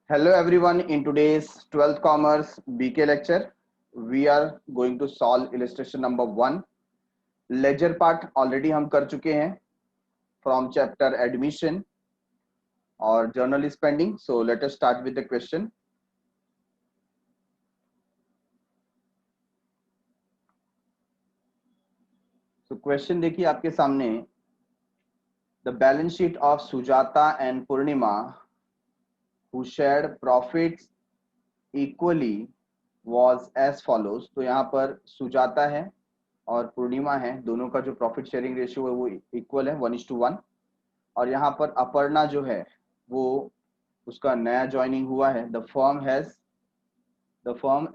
Hello everyone, in today's 12th Commerce BK lecture, we are going to solve illustration number 1. Ledger part already हम कर चुके हैं from chapter admission और journal spending. So let us start with the question. So question देखिए आपके सामने. The balance sheet of Sujata and Purnima who shared profits equally was as follows. तो यहाँ पर सुजाता है और पूर्णिमा है, दोनों का जो प्रॉफिट शेयरिंग रेशियो है वो इक्वल है 1:1. और यहाँ पर अपर्णा जो है वो उसका नया ज्वाइनिंग हुआ है. The firm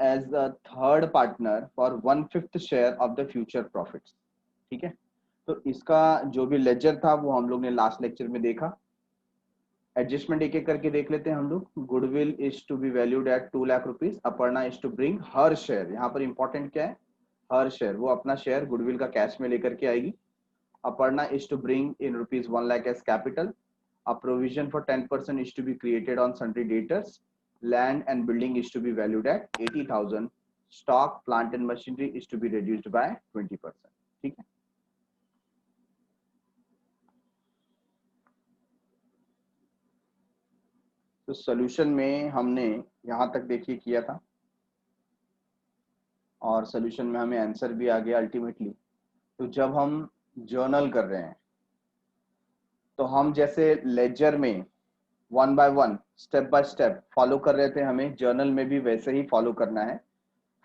as the third partner for 1/5 share of the future profits. ठीक है, तो इसका जो भी लेजर था वो हम लोग ने लास्ट लेक्चर में देखा. एडजस्टमेंट एक एक करके देख लेते हैं हम लोग. Goodwill is to be valued at 2 lakh rupees. Aparna is to bring her share. यहाँ पर इंपॉर्टेंट क्या है? Her share. वो अपना शेयर गुडविल का कैश में लेकर के आएगी. Aparna is to bring in rupees 1 lakh as capital. A provision for 10% is to be created on sundry debtors. Land and building is to be valued at 80,000. Stock, plant and machinery is to be reduced by 20%. ठीक है. तो solution में हमने यहाँ तक देखिए किया था और सोल्यूशन में हमें आंसर भी आ गया अल्टीमेटली. तो जब हम जर्नल कर रहे हैं तो हम जैसे लेजर में 1 by 1 step by step follow कर रहे थे, हमें जर्नल में भी वैसे ही फॉलो करना है.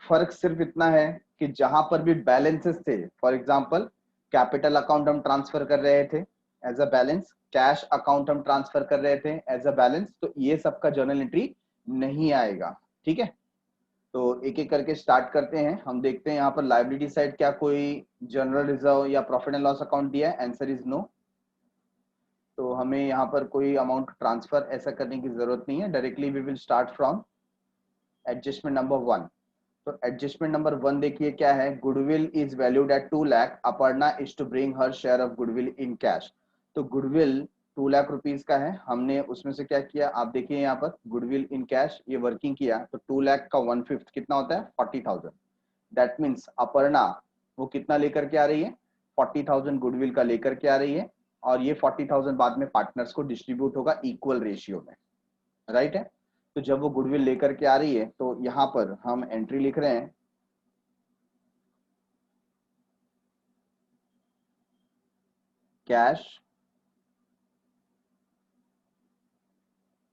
फर्क सिर्फ इतना है कि जहां पर भी बैलेंसेस थे, फॉर एग्जांपल कैपिटल अकाउंट हम ट्रांसफर कर रहे थे as a balance, cash account हम ट्रांसफर कर रहे थे एज अ बैलेंस, तो ये सबका जर्नल एंट्री नहीं आएगा. ठीक है, तो एक एक करके स्टार्ट करते हैं. हम देखते हैं यहाँ पर लाइबिलिटी साइड क्या कोई जनरल रिजर्व या प्रॉफिट एंड लॉस अकाउंट दिया है. Answer is no. तो हमें यहाँ पर कोई अमाउंट ट्रांसफर ऐसा करने की जरूरत नहीं है. Directly we will start from adjustment number 1. तो एडजस्टमेंट नंबर 1 देखिए क्या है. Goodwill is valued at 2 lakh. Aparna is to bring her share of goodwill in cash. तो गुडविल 2 लाख रुपीज का है. हमने उसमें से क्या किया आप देखिए यहाँ पर, गुडविल इन कैश ये वर्किंग किया. तो 2 लाख का 1/5 कितना होता है? 40,000. दैट मीन्स अपर्णा वो कितना लेकर के आ रही है? 40,000 गुडविल का लेकर के आ रही है और ये 40,000 बाद में पार्टनर्स को डिस्ट्रीब्यूट होगा इक्वल रेशियो में. राइट है. तो जब वो गुडविल लेकर के आ रही है तो यहाँ पर हम एंट्री लिख रहे हैं कैश.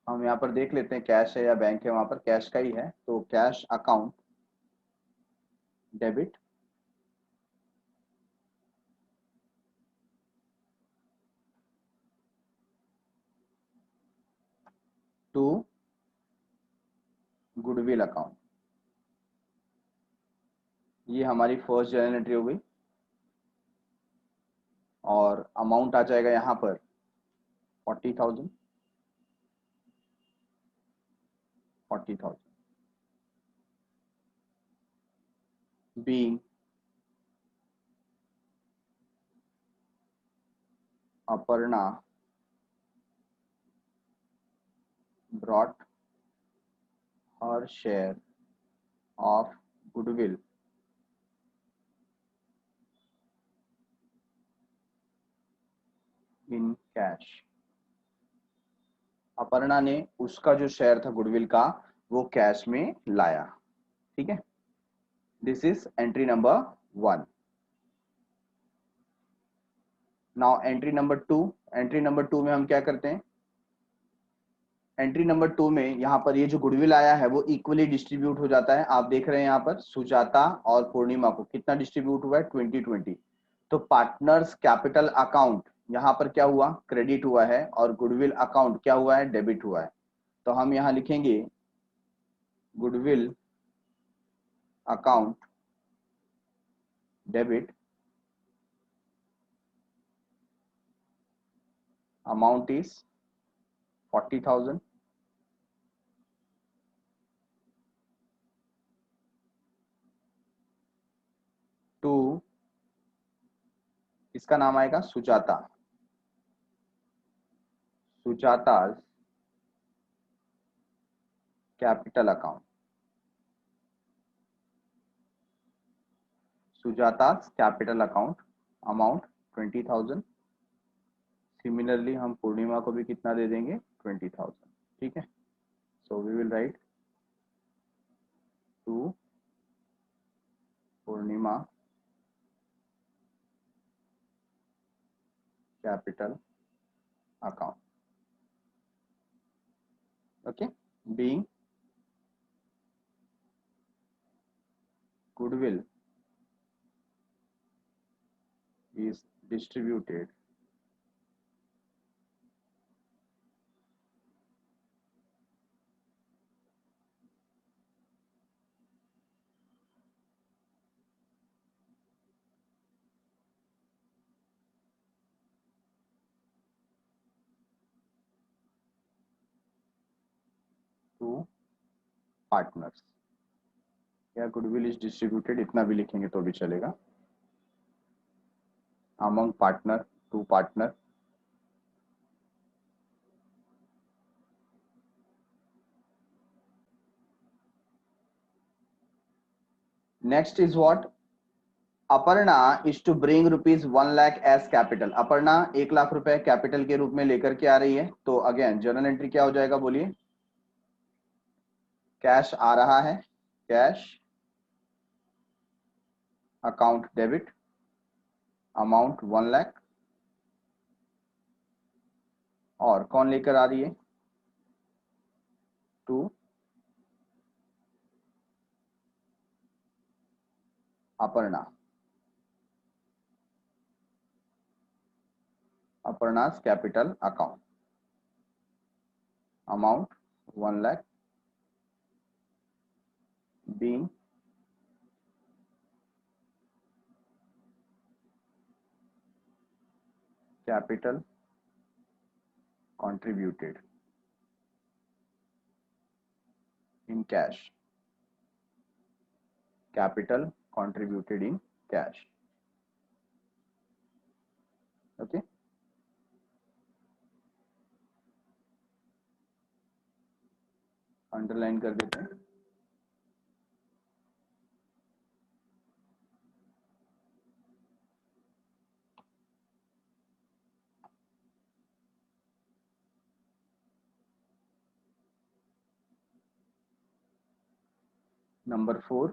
हम यहाँ पर देख लेते हैं कैश है या बैंक है. वहां पर कैश का ही है, तो cash account debit to goodwill account. ये हमारी फर्स्ट जर्नल एंट्री हो गई और अमाउंट आ जाएगा यहाँ पर 40,000. 40,000 being Aparna brought her share of goodwill in cash. Aparna ने उसका जो शेयर था गुडविल का वो कैश में लाया. ठीक है, this is entry number 1. Now entry number 2. Entry number 2 में हम क्या करते हैं? एंट्री नंबर 2 में यहाँ पर ये जो गुडविल आया है वो इक्वली डिस्ट्रीब्यूट हो जाता है. आप देख रहे हैं यहाँ पर सुजाता और पूर्णिमा को कितना डिस्ट्रीब्यूट हुआ है? 20-20. तो पार्टनर्स कैपिटल अकाउंट यहाँ पर क्या हुआ? क्रेडिट हुआ है और गुडविल अकाउंट क्या हुआ है? डेबिट हुआ है. तो हम यहाँ लिखेंगे goodwill account debit, amount is 40,000. To, इसका नाम आएगा Sujata. Sujata capital account, Sujata capital account amount 20,000। Similarly हम पूर्णिमा को भी कितना दे देंगे, 20,000। ठीक है, so we will write to Purnima capital account, okay, being goodwill is distributed to partners, या गुडविल इज डिस्ट्रीब्यूटेड इतना भी लिखेंगे तो भी चलेगा, among partner, to partner। Next is what, Aparna is to bring ₹1,00,000 as capital. Aparna 1,00,000 रुपए कैपिटल के रूप में लेकर के आ रही है, तो अगेन जर्नल एंट्री क्या हो जाएगा, बोलिए। कैश आ रहा है, कैश अकाउंट डेबिट, अमाउंट 1,00,000, और कौन लेकर आ रही है, टू अपर्णा, अपर्णा's capital account amount 1,00,000 being capital contributed in cash, capital contributed in cash, okay। Underline कर देते हैं। Number 4,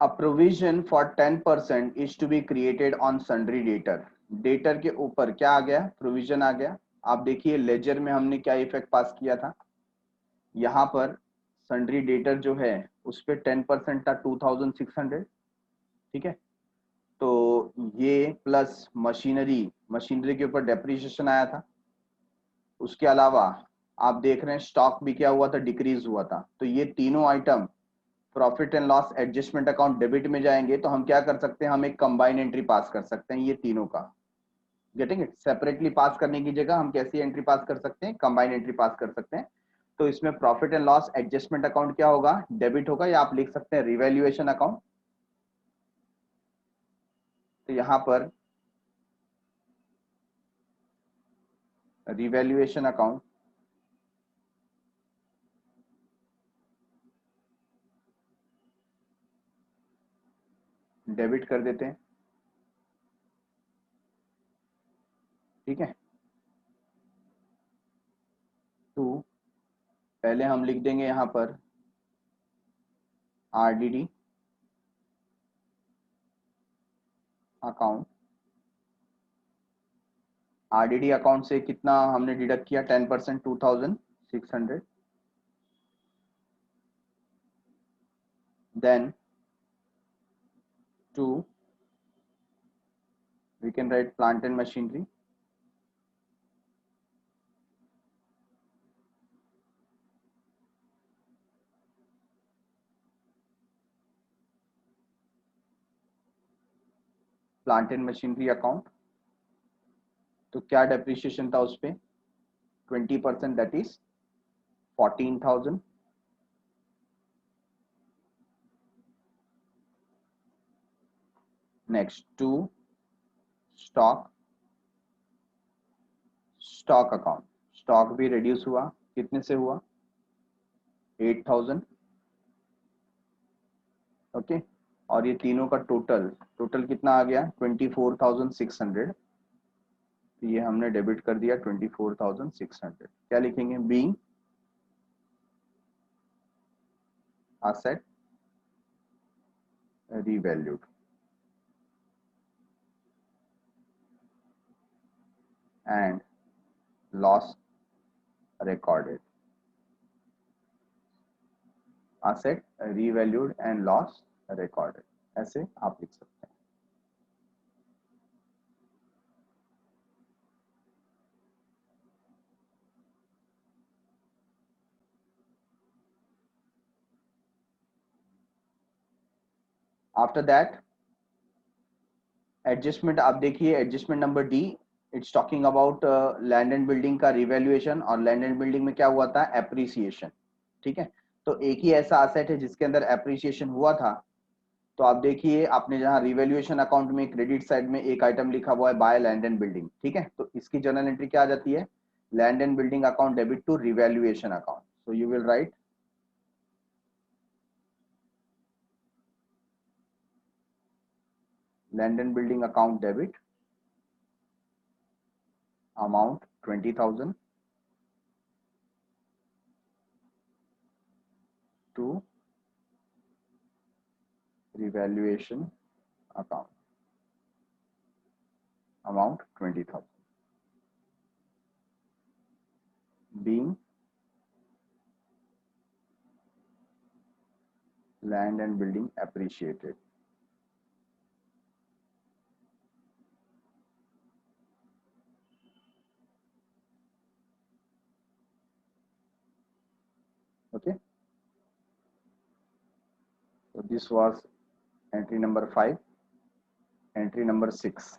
a provision for 10% is to be created on sundry debtor। Debtor के ऊपर क्या आ गया, प्रोविजन आ गया। आप देखिए लेजर में हमने क्या इफेक्ट पास किया था, यहाँ पर सन्ड्री डेटर जो है उस पर 10% था 2,600। ठीक है, तो ये प्लस मशीनरी, मशीनरी के ऊपर डेप्रिसिएशन आया था। उसके अलावा आप देख रहे हैं स्टॉक भी क्या हुआ था, डिक्रीज हुआ था। तो ये तीनों item profit and loss adjustment account debit में जाएंगे, तो हम क्या कर सकते हैं, हम एक कंबाइन एंट्री पास कर सकते हैं ये तीनों का। गेटिंग इट, सेपरेटली पास करने की जगह हम कैसी एंट्री पास कर सकते हैं, कंबाइन एंट्री पास कर सकते हैं। तो इसमें profit and loss adjustment account क्या होगा, डेबिट होगा, या आप लिख सकते हैं रिवैल्यूएशन अकाउंट। तो यहां पर रिवैल्यूएशन अकाउंट डेबिट कर देते हैं। ठीक है, तो पहले हम लिख देंगे यहां पर आरडीडी अकाउंट। आरडीडी अकाउंट से कितना हमने डिडक्ट किया, 10%, 2,600। Then to we can write plant and machinery, plant and machinery account. तो क्या डेप्रिसिएशन था उस पे, 20%, that is 14,000। Next to stock stock account, stock भी रिड्यूस हुआ, कितने से हुआ 8000, ओके। और ये तीनों का टोटल टोटल कितना आ गया 24600, ये हमने डेबिट कर दिया 24600। क्या लिखेंगे, being asset revalued and loss recorded, asset revalued and loss recorded, ऐसे आप लिख सकते हैं। आफ्टर दैट एडजस्टमेंट, आप देखिए adjustment number D, it's talking about land and building का रिवैल्यूएशन, और लैंड एंड बिल्डिंग में क्या हुआ था, एप्रिसिएशन, ठीक है। तो एक ही ऐसा असेट है जिसके अंदर एप्रिसिएशन हुआ था। तो आप देखिए आपने जहां रिवैल्यूएशन अकाउंट में क्रेडिट साइड में एक आइटम लिखा हुआ है बाय लैंड एंड बिल्डिंग, ठीक है। तो इसकी जर्नल एंट्री क्या आ जाती है, land and building account debit to revaluation account. So you will write land and building account debit amount 20,000 to revaluation account amount 20,000 being land and building appreciated, okay. So this was entry number 5. entry number 6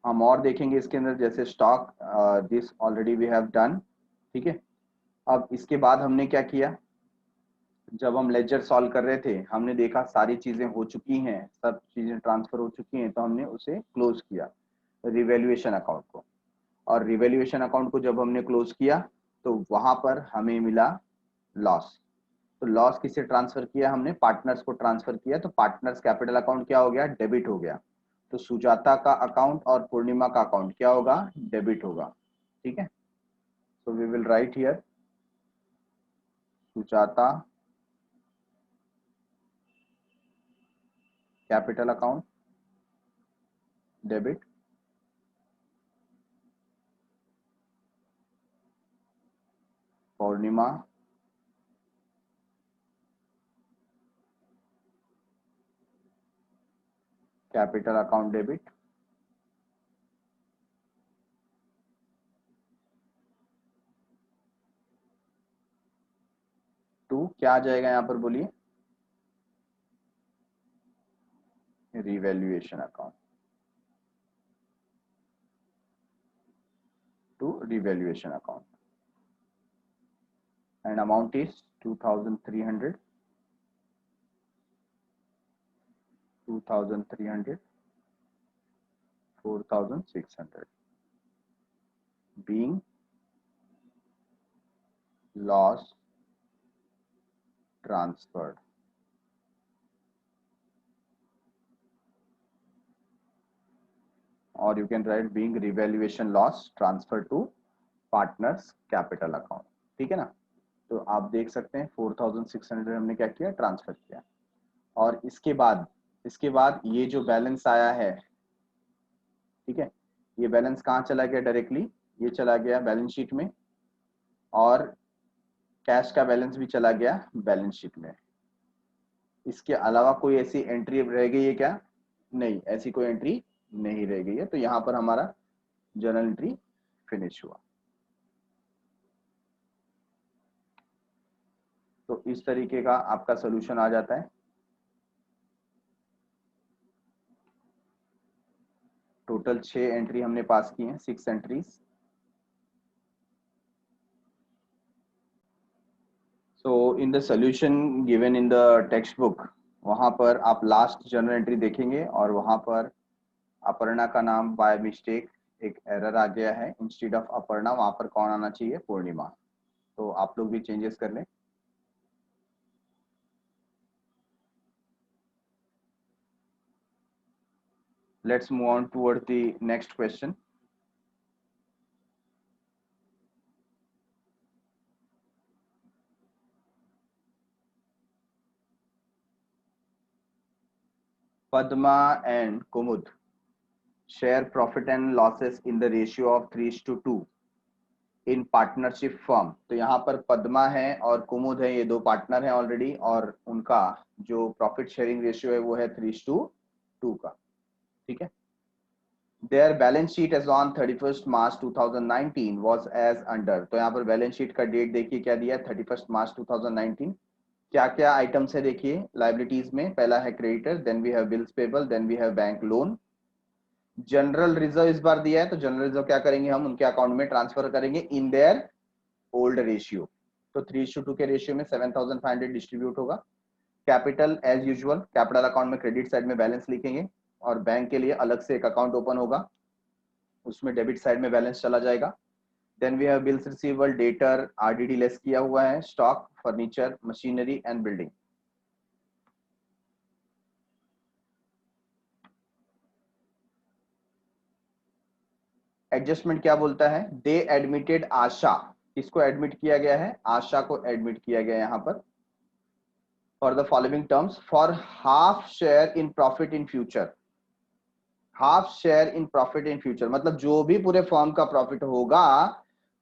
हम और देखेंगे इसके अंदर, जैसे stock, this already we have done, ठीक है। अब इसके बाद हमने क्या किया, जब हम लेजर सॉल्व कर रहे थे हमने देखा सारी चीजें हो चुकी हैं, सब चीजें ट्रांसफर हो चुकी हैं, तो हमने उसे क्लोज किया रिवैल्यूएशन अकाउंट को। और रिवैल्यूएशन अकाउंट को जब हमने क्लोज किया तो वहां पर हमें मिला लॉस। तो लॉस किसे ट्रांसफर किया, हमने पार्टनर्स को ट्रांसफर किया। तो पार्टनर्स कैपिटल अकाउंट क्या हो गया, डेबिट हो गया। तो सुजाता का अकाउंट और पूर्णिमा का अकाउंट क्या होगा, डेबिट होगा, ठीक है। So we will write here Sujata capital account debit, Purnima capital account debit, to क्या आ जाएगा यहाँ पर बोलिए, revaluation account, to revaluation account, and amount is 2300, 2300, 4600 being loss transferred, or you can write being revaluation loss transferred to partners capital account, ठीक है ना। तो आप देख सकते हैं 4600 हमने क्या किया, ट्रांसफर किया। और इसके बाद ये जो बैलेंस आया है, ठीक है, ये बैलेंस कहाँ चला गया, डायरेक्टली ये चला गया बैलेंस शीट में, और कैश का बैलेंस भी चला गया बैलेंस शीट में। इसके अलावा कोई ऐसी एंट्री रह गई है क्या, नहीं, ऐसी कोई एंट्री नहीं रह गई है। तो यहाँ पर हमारा जर्नल एंट्री फिनिश हुआ। तो इस तरीके का आपका सोल्यूशन आ जाता है। टोटल 6 एंट्री हमने पास की हैं, 6 entries. So in the solution given in the text book, वहां पर आप लास्ट जर्नल एंट्री देखेंगे और वहां पर अपर्णा का नाम बाय मिस्टेक एक एरर आ गया है, इंस्टेड ऑफ अपर्णा वहां पर कौन आना चाहिए, पूर्णिमा। तो आप लोग भी चेंजेस कर लें। Let's move on toward the next question. Padma and Kumud share profit and losses in the ratio of 3:2 in partnership firm. तो यहाँ पर पद्मा है और कुमुद है, ये दो पार्टनर हैं ऑलरेडी, और उनका जो प्रॉफिट शेयरिंग रेशियो है वो है 3:2 का। ठीक है। There balance sheet as on 31 March 2019 was as under. तो यहाँ पर बैलेंस शीट का डेट देखिए क्या दिया है, 31 मार्च 2019। क्या क्या आइटम्स है देखिए लाइबिलिटीज में, पहला है creditor, then we have bills payable, then we have bank loan. General reserve इस बार दिया है, तो जनरल रिजर्व क्या करेंगे, हम उनके अकाउंट में ट्रांसफर करेंगे इन देयर ओल्ड रेशियो। तो 3:2 के रेशियो में 7,500 डिस्ट्रीब्यूट होगा। Capital as usual, capital account में क्रेडिट साइड में बैलेंस लिखेंगे, और बैंक के लिए अलग से एक अकाउंट ओपन होगा, उसमें डेबिट साइड में बैलेंस चला जाएगा। Then we have bills receivable, debtor, RDD less किया हुआ है, stock, furniture, machinery and building. Adjustment क्या बोलता है, दे एडमिटेड आशा, किसको एडमिट किया गया है, आशा को एडमिट किया गया है यहाँ पर, for the following terms, for half share in profit in future. Half share in profit in future मतलब जो भी पूरे फर्म का प्रॉफिट होगा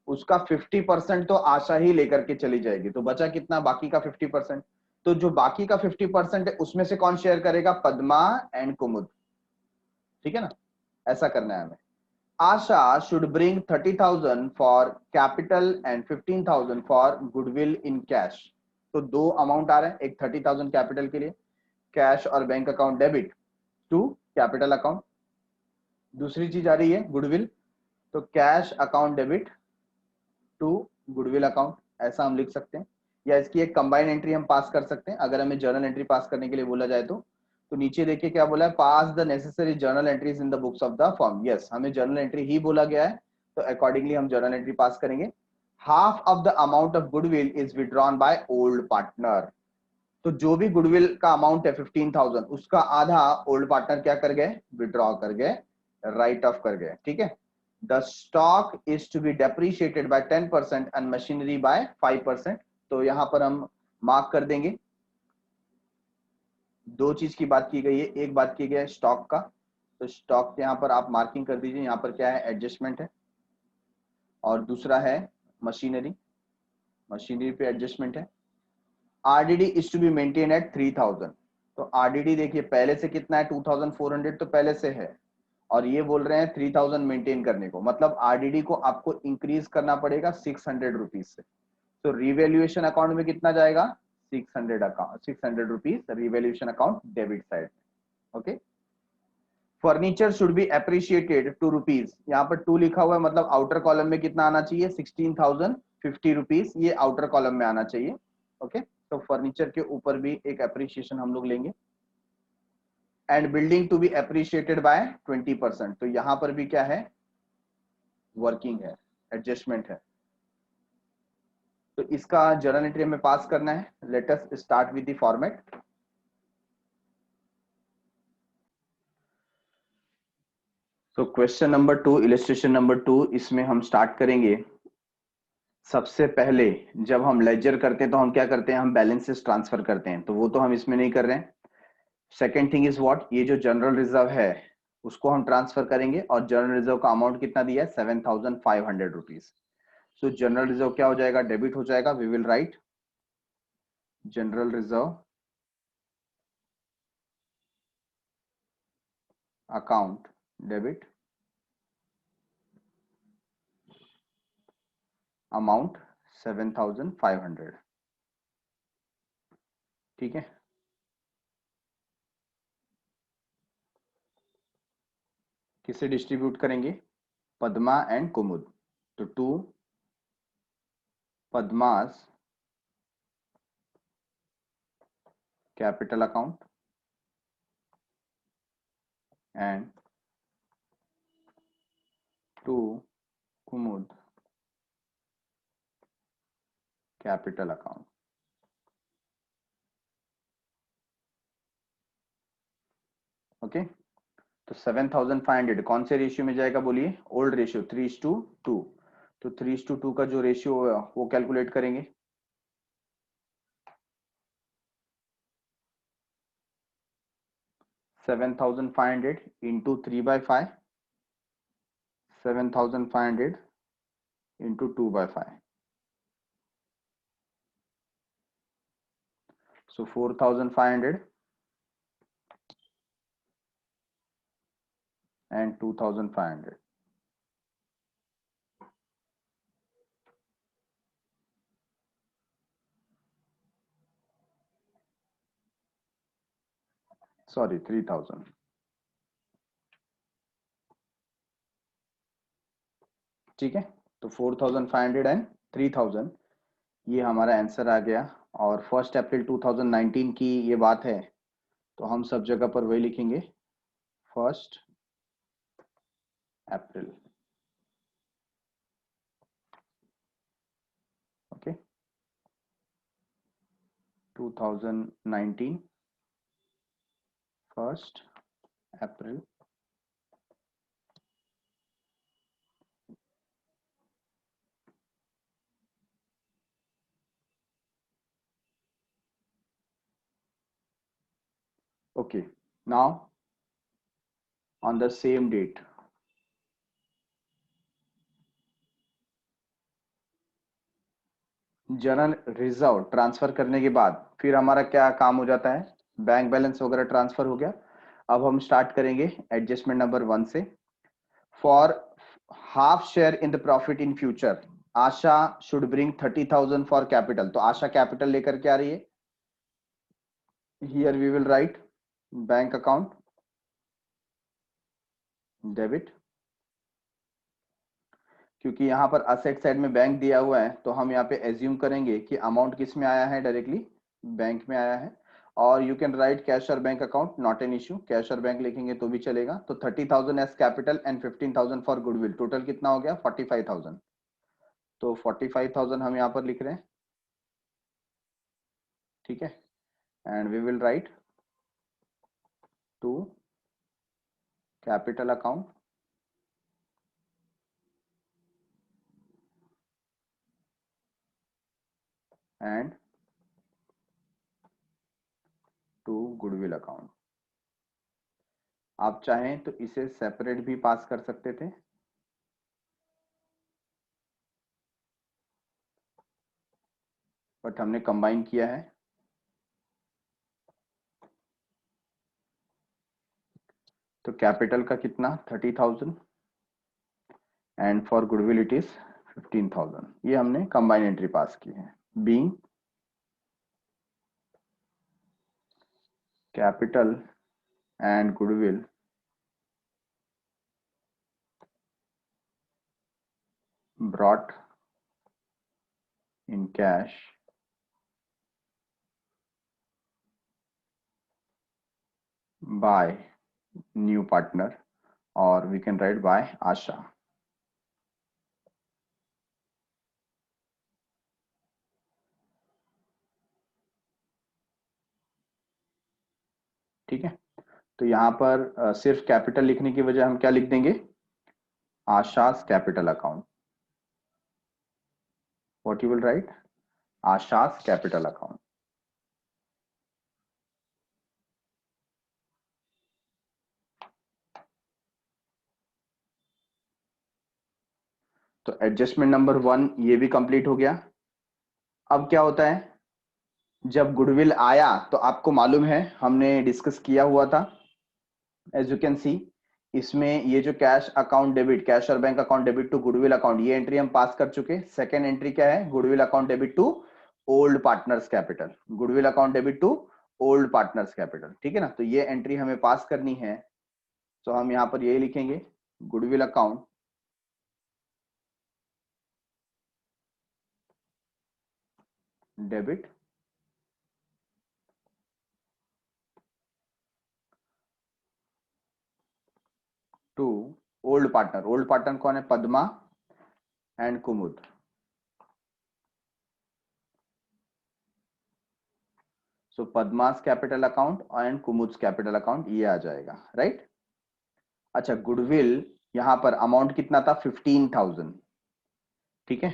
उसका 50% तो आशा ही लेकर के चली जाएगी। तो बचा कितना, बाकी का 50%। तो जो बाकी का 50% है उसमें से कौन शेयर करेगा, पद्मा एंड कुमुद। ठीक है ना, ऐसा करना है हमें। Asha should bring 30,000 for capital and 15,000 for goodwill in cash. तो दो अमाउंट आ रहे हैं, एक 30,000 कैपिटल के लिए, कैश और bank account debit to capital account. दूसरी चीज आ रही है गुडविल, तो cash account debit to goodwill account, ऐसा हम लिख सकते हैं। या इसकी एक कंबाइन एंट्री हम पास कर सकते हैं, अगर हमें जर्नल एंट्री पास करने के लिए बोला जाए तो नीचे देखिए क्या बोला है, pass the necessary journal entries in the books of the firm. Yes, हमें जर्नल एंट्री ही बोला गया है, तो अकॉर्डिंगली हम जर्नल एंट्री पास करेंगे। Half of the amount of goodwill is withdrawn by old partner. तो जो भी गुडविल का अमाउंट है 15,000, उसका आधा ओल्ड पार्टनर क्या कर गए, विड्रॉ कर गए, राइट ऑफ कर गए। ठीक है। The stock is to be depreciated by 10% and machinery by 5%। तो यहां पर हम मार्क कर देंगे, दो चीज की बात की गई है, एक बात की गई है स्टॉक का, तो स्टॉक यहाँ पर आप मार्किंग कर दीजिए, यहाँ पर क्या है, एडजस्टमेंट है। और दूसरा है मशीनरी, मशीनरी पे एडजस्टमेंट है। RDD is to be maintain at 3,000। तो आरडीडी देखिए पहले से कितना है, 2,400 तो पहले से है, और ये बोल रहे हैं 3,000 मेंटेन करने को, मतलब आरडीडी को आपको इंक्रीज करना पड़ेगा 600 रुपीज से। तो रिवैल्यूएशन अकाउंट में कितना जाएगा, 600 rupees revaluation account debit side. Okay. Furniture should be appreciated ₹2। यहाँ पर 2 लिखा हुआ है, मतलब आउटर कॉलम में कितना आना चाहिए, 16,050 रुपीज, ये आउटर कॉलम में आना चाहिए। ओके। तो फर्नीचर के ऊपर भी एक एप्रिशिएशन हम लोग लेंगे। And building to be appreciated by 20%। तो यहां पर भी क्या है, वर्किंग है, एडजस्टमेंट है। तो इसका जर्नल एंट्री हमें पास करना है। Let us start with the format. तो क्वेश्चन नंबर 2, इलस्ट्रेशन नंबर 2, इसमें हम स्टार्ट करेंगे। सबसे पहले जब हम लेजर करते हैं तो हम क्या करते हैं, हम बैलेंसेस ट्रांसफर करते हैं, तो वो तो हम इसमें नहीं कर रहे हैं। सेकेंड थिंग इज व्हाट, ये जो जनरल रिजर्व है उसको हम ट्रांसफर करेंगे, और जनरल रिजर्व का अमाउंट कितना दिया है, 7,500 रुपीज। सो जनरल रिजर्व क्या हो जाएगा, डेबिट हो जाएगा। We will write general reserve account debit amount 7,500। ठीक है। किसे डिस्ट्रीब्यूट करेंगे, पद्मा एंड कुमुद। तो to Padma's capital account and to Kumud capital account. Okay, तो 7,500 कौन से रेशियो में जाएगा बोलिए? Old ratio 3:2। तो 3:2 का जो रेशियो वो कैलकुलेट करेंगे। 7,500 into 3/5, 7,500 into 2/5, so 4,500 and 2,500। Sorry 3,000। ठीक है, तो 4,500 एंड 3,000 ये हमारा आंसर आ गया। और 1 अप्रैल 2019 की ये बात है, तो हम सब जगह पर वही लिखेंगे 1 April. Okay, 2019 1 April. Okay, now on the same date, general reserve transfer करने के बाद फिर हमारा क्या काम हो जाता है? बैंक बैलेंस वगैरह ट्रांसफर हो गया। अब हम स्टार्ट करेंगे एडजस्टमेंट नंबर 1 से। For half share in the profit in future, Asha should bring 30,000 for capital. तो आशा कैपिटल लेकर के आ रही है। Here we will write bank account debit, क्योंकि यहाँ पर असेट साइड में बैंक दिया हुआ है, तो हम यहाँ पे एज्यूम करेंगे कि अमाउंट किस में आया है? डायरेक्टली बैंक में आया है। और यू कैन राइट कैश और bank account, not an issue, cash और बैंक लिखेंगे तो भी चलेगा। तो 30,000 as capital and 15,000 for goodwill, total कितना हो गया? 45,000। तो 45,000 हम यहाँ पर लिख रहे हैं। ठीक है, and we will write to capital account and to goodwill account. आप चाहें तो इसे सेपरेट भी पास कर सकते थे, बट हमने कंबाइन किया है। तो कैपिटल का कितना? 30,000 and for goodwill it is 15,000। ये हमने कंबाइन एंट्री पास की है। Being capital and goodwill brought in cash by new partner, or we can write by Asha। ठीक है, तो यहाँ पर सिर्फ कैपिटल लिखने की वजह हम क्या लिख देंगे? Asha's capital account. What you will right? Asha's capital account. तो एडजस्टमेंट नंबर 1 ये भी कंप्लीट हो गया। अब क्या होता है? जब गुडविल आया तो आपको मालूम है हमने डिस्कस किया हुआ था, एज यू कैन सी इसमें ये जो कैश अकाउंट डेबिट, कैश और bank account debit to goodwill account, ये एंट्री हम पास कर चुके। सेकंड एंट्री क्या है? Goodwill account debit to old partners capital, goodwill account debit to old partners capital. ठीक है ना, तो ये एंट्री हमें पास करनी है। तो हम यहाँ पर यही लिखेंगे, goodwill account debit to old partner कौन है? Padma and Kumud. So Padma's capital account and Kumud's capital account, ये आ जाएगा, राइट। अच्छा, गुडविल यहां पर अमाउंट कितना था? 15,000, ठीक है।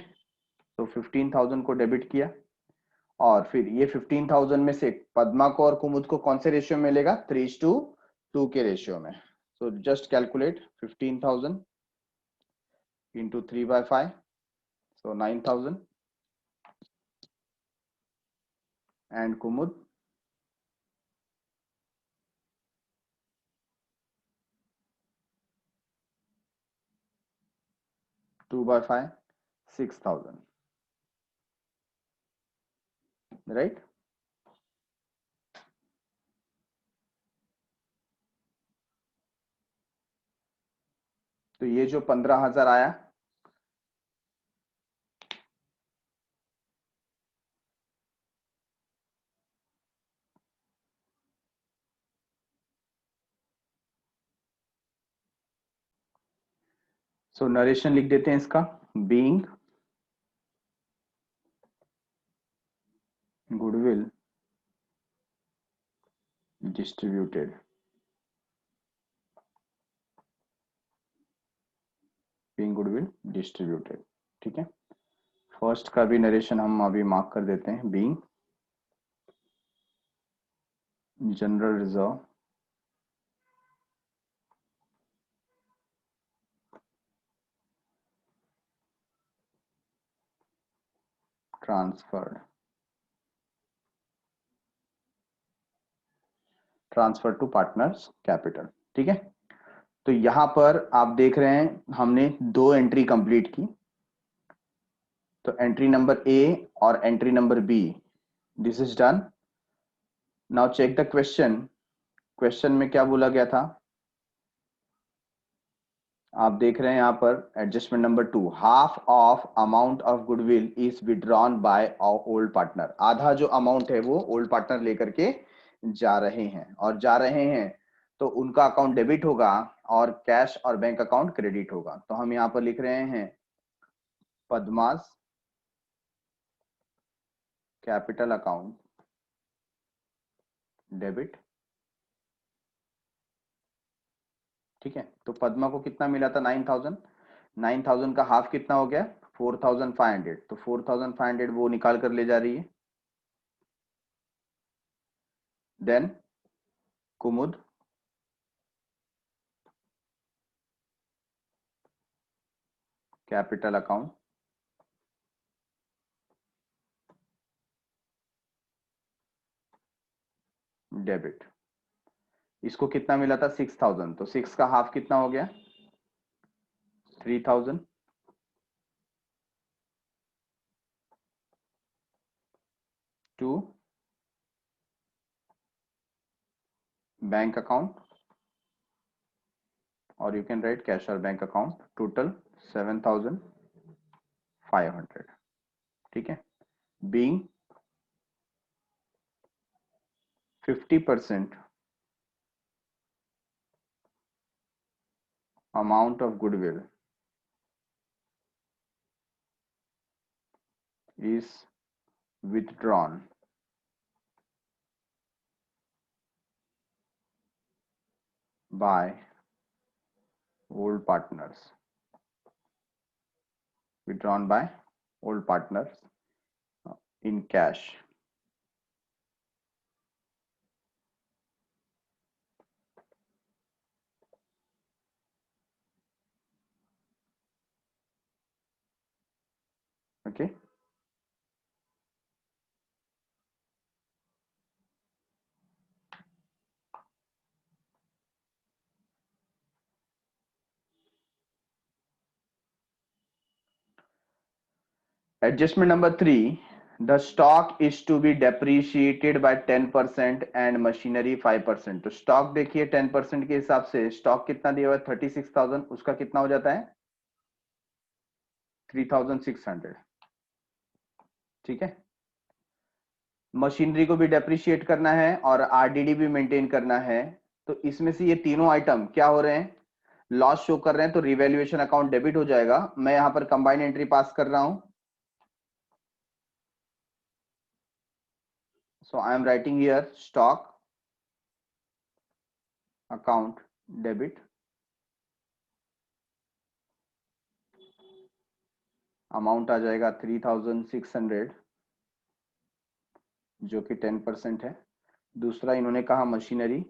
तो 15,000 को डेबिट किया, और फिर ये 15,000 में से पद्मा को और कुमुद को कौन से रेशियो में मिलेगा? 3:2 के रेशियो में। So just calculate 15,000 into 3/5, so 9,000, and Kumud 2/5, 6,000, right. तो ये जो 15,000 आया, सो नरेशन लिख देते हैं इसका। Being goodwill distributed, being goodwill distributed, ठीक है। फर्स्ट का भी नरेशन हम अभी मार्क कर देते हैं। Being general reserve transfer to partners capital, ठीक है। तो यहां पर आप देख रहे हैं हमने 2 एंट्री कंप्लीट की। तो एंट्री नंबर ए और entry number B, this is done. Now check the question. Question में क्या बोला गया था? आप देख रहे हैं यहां पर adjustment number 2, half of amount of goodwill is withdrawn by old partner. आधा जो अमाउंट है वो ओल्ड पार्टनर लेकर के जा रहे हैं, और जा रहे हैं तो उनका अकाउंट डेबिट होगा और कैश और बैंक अकाउंट क्रेडिट होगा। तो हम यहां पर लिख रहे हैं पद्मास कैपिटल अकाउंट डेबिट, ठीक है। तो पद्मा को कितना मिला था? 9,000। 9,000 का हाफ कितना हो गया? 4,500। तो 4,500 वो निकाल कर ले जा रही है। देन कुमुद कैपिटल अकाउंट डेबिट, इसको कितना मिला था? 6,000। तो 6 का हाफ कितना हो गया? 3,000। टू बैंक अकाउंट, और यू कैन राइट कैश और बैंक अकाउंट, टोटल 7,500, ठीक है। Being 50% amount of goodwill is withdrawn by old partners, withdrawn by old partners in cash, okay. Adjustment number 3, the stock is to be depreciated by 10% and machinery 5%। तो stock देखिए 10% के हिसाब से stock कितना दिया हुआ है? 36,000, उसका कितना हो जाता है? 3,600, ठीक है। मशीनरी को भी डेप्रिशिएट करना है और आरडीडी भी मेंटेन करना है। तो इसमें से ये तीनों आइटम क्या हो रहे हैं? लॉस शो कर रहे हैं तो रिवैल्यूएशन अकाउंट डेबिट हो जाएगा। मैं यहां पर कंबाइंड एंट्री पास कर रहा हूं, so I am writing here stock account debit, amount आ जाएगा 3600 जो कि 10% है। दूसरा इन्होंने कहा machinery,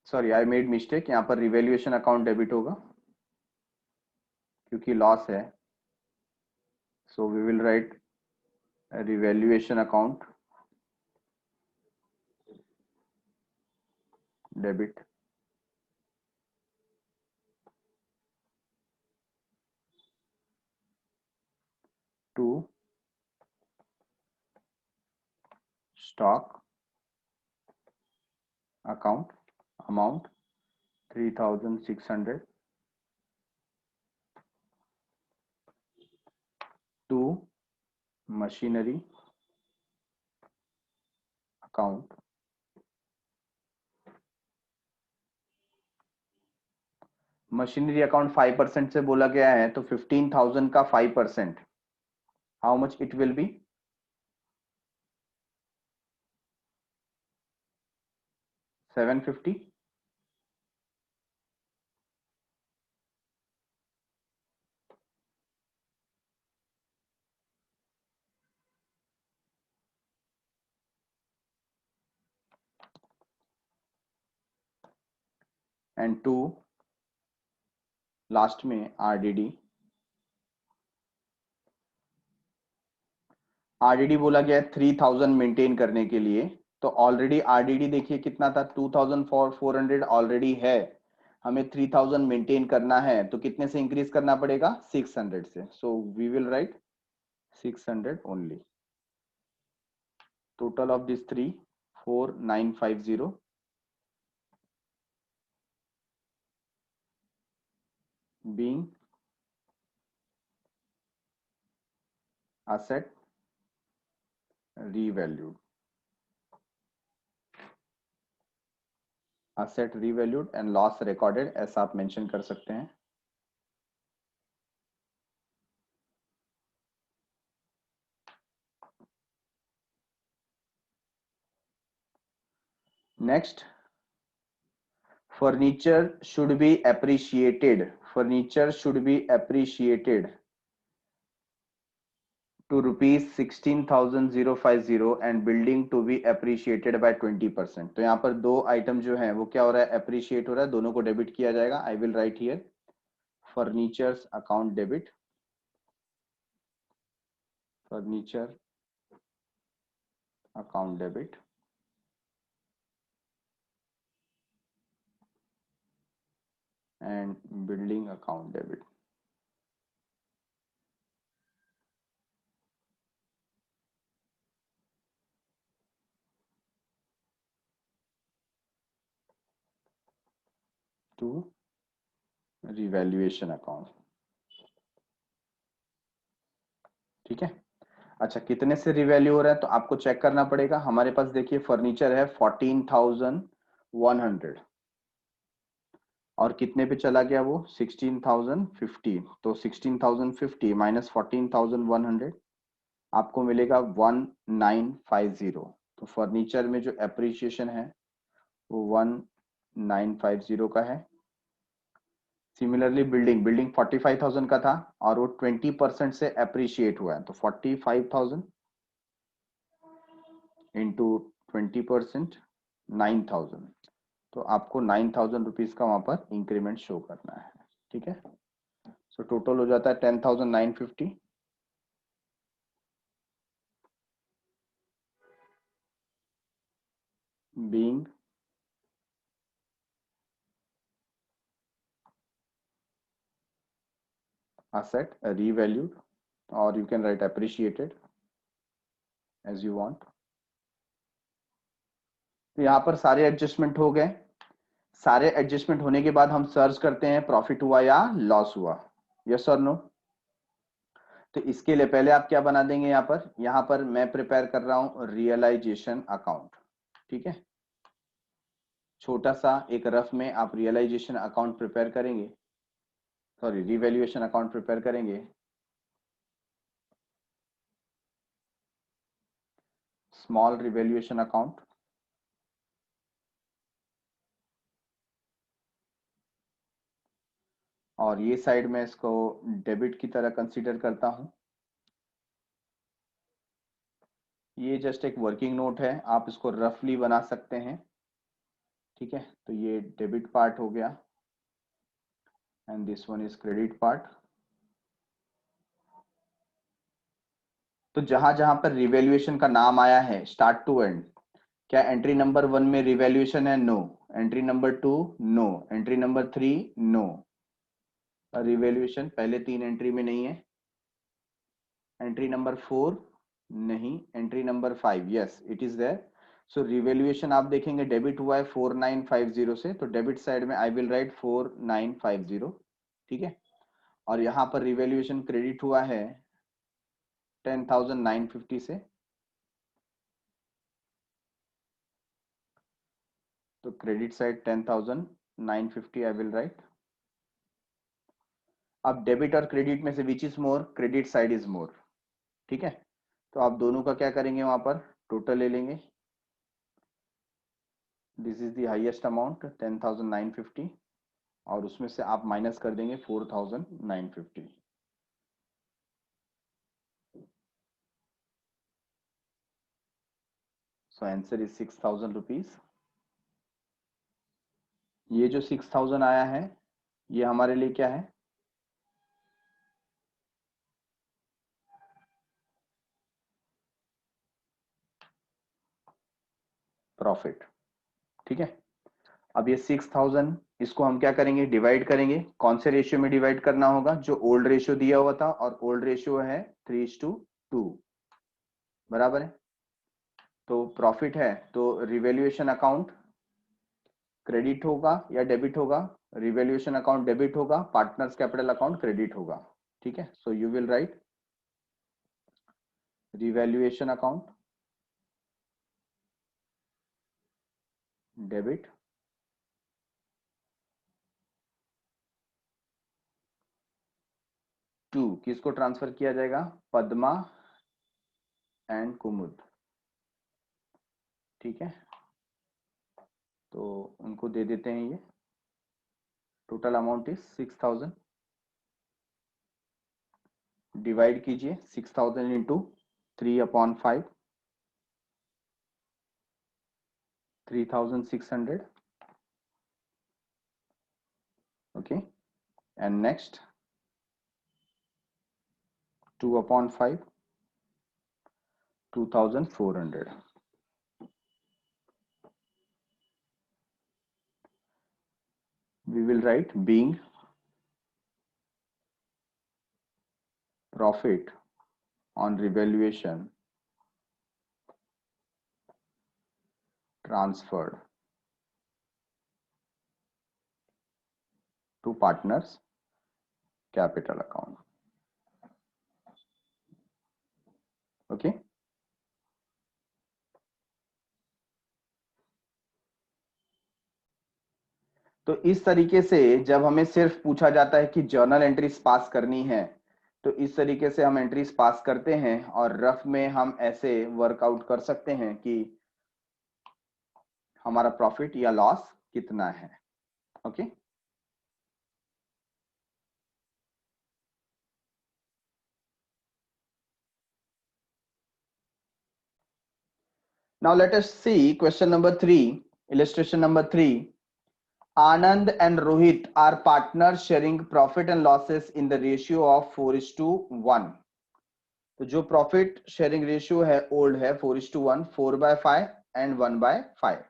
sorry I made mistake, यहाँ पर रिवैल्यूएशन अकाउंट डेबिट होगा क्योंकि लॉस है, so we will write revaluation account debit to stock account amount 3600 to machinery account machinery account 5% से बोला गया है, तो 15,000 का 5% how much it will be, 750। And to last में आरडीडी, आरडीडी बोला गया है 3000 मेंटेन करने के लिए, तो ऑलरेडी आरडीडी देखिए कितना था, 2400 ऑलरेडी है, हमें 3000 मेंटेन करना है, तो कितने से इंक्रीज करना पड़ेगा, 600 से, so we will write 600 only. Total of this 3 4950 being asset revalued, asset revalued and loss recorded, ऐसा आप मेंशन कर सकते हैं। Next, furniture should be appreciated, furniture should be appreciated to rupees 16,050 and building to be appreciated by 20%। तो यहाँ पर दो item जो हैं वो क्या हो रहा है, अप्रिशिएट हो रहा है, दोनों को डेबिट किया जाएगा। I will write here furnitures account debit, furniture account debit and building account debit। to revaluation account, ठीक है। अच्छा, कितने से रिवैल्यू हो रहा है तो आपको चेक करना पड़ेगा। हमारे पास देखिए फर्नीचर है 14,100 और कितने पे चला गया वो 16,050, तो 16,050 माइनस 14,100 आपको मिलेगा 1950। तो फर्नीचर में जो एप्रिसिएशन है वो 1950 का है। सिमिलरली बिल्डिंग, बिल्डिंग 45,000 का था और वो 20% से अप्रिशिएट हुआ है, तो 45,000 इंटू 20% 9,000, तो आपको 9,000 रुपीज का वहां पर इंक्रीमेंट शो करना है, ठीक है। सो टोटल हो जाता है 10,950 being asset revalued, or you can write appreciated as you want। तो यहाँ पर सारे एडजस्टमेंट हो गए। सारे एडजस्टमेंट होने के बाद हम सर्च करते हैं प्रॉफिट हुआ या लॉस हुआ, यस और नो। तो इसके लिए पहले आप क्या बना देंगे, यहाँ पर मैं प्रिपेयर कर रहा हूं रियलाइजेशन अकाउंट, ठीक है। छोटा सा एक रफ में आप रियलाइजेशन अकाउंट प्रिपेयर करेंगे, सॉरी रिवैल्यूएशन अकाउंट प्रिपेयर करेंगे। स्मॉल रिवैल्यूएशन अकाउंट, और ये साइड में इसको डेबिट की तरह कंसीडर करता हूं। ये जस्ट एक वर्किंग नोट है, आप इसको रफली बना सकते हैं, ठीक है। तो ये डेबिट पार्ट हो गया and this one is credit part. तो जहां जहां पर रिवैल्यूएशन का नाम आया है स्टार्ट टू एंड, क्या एंट्री नंबर 1 में रिवैल्यूएशन है? No. Entry number 2 no. Entry number 3 no. Revaluation पहले 3 एंट्री में नहीं है। एंट्री नंबर 4 नहीं। Entry number 5 yes it is there. So revaluation आप देखेंगे डेबिट हुआ है 4950 से, तो डेबिट साइड में आई विल राइट 4950, ठीक है। और यहाँ पर रिवैल्यूएशन क्रेडिट हुआ है 10,950 से, तो credit side 10,950 I will write. अब डेबिट और क्रेडिट में से which is more? Credit side is more, ठीक है। तो आप दोनों का क्या करेंगे, वहां पर टोटल ले लेंगे। This is the highest amount 10,950 और उसमें से आप माइनस कर देंगे 4,950। So answer is 6,000 rupees. ये जो 6,000 आया है ये हमारे लिए क्या है? प्रॉफिट, ठीक है। अब ये 6,000 इसको हम क्या करेंगे, डिवाइड करेंगे। कौन से रेशियो में डिवाइड करना होगा? जो ओल्ड रेशियो दिया हुआ था, और ओल्ड रेशियो है 3:2, बराबर है। तो प्रॉफिट है तो रिवैल्यूएशन अकाउंट क्रेडिट होगा या डेबिट होगा? रिवैल्यूएशन अकाउंट डेबिट होगा, पार्टनर्स कैपिटल अकाउंट क्रेडिट होगा, ठीक है। So you will write revaluation account debit, to किसको ट्रांसफर किया जाएगा? पद्मा एंड कुमुद, ठीक है। तो उनको दे देते हैं ये। Total amount is 6,000। डिवाइड कीजिए 6,000 into 3/5, 3,600, okay. And next 2/5, 2,400। We will write being profit on revaluation transferred to partners capital account, okay। तो इस तरीके से जब हमें सिर्फ पूछा जाता है कि जर्नल एंट्रीज पास करनी है, तो इस तरीके से हम एंट्रीज पास करते हैं और रफ में हम ऐसे वर्कआउट कर सकते हैं कि हमारा प्रॉफिट या लॉस कितना है, okay. Now let us see question number 3, illustration number 3. Anand and Rohit are partners sharing profit and losses in the ratio of 4:1. तो जो प्रॉफिट शेयरिंग रेशियो है ओल्ड है 4:1, 4/5 एंड 1/5,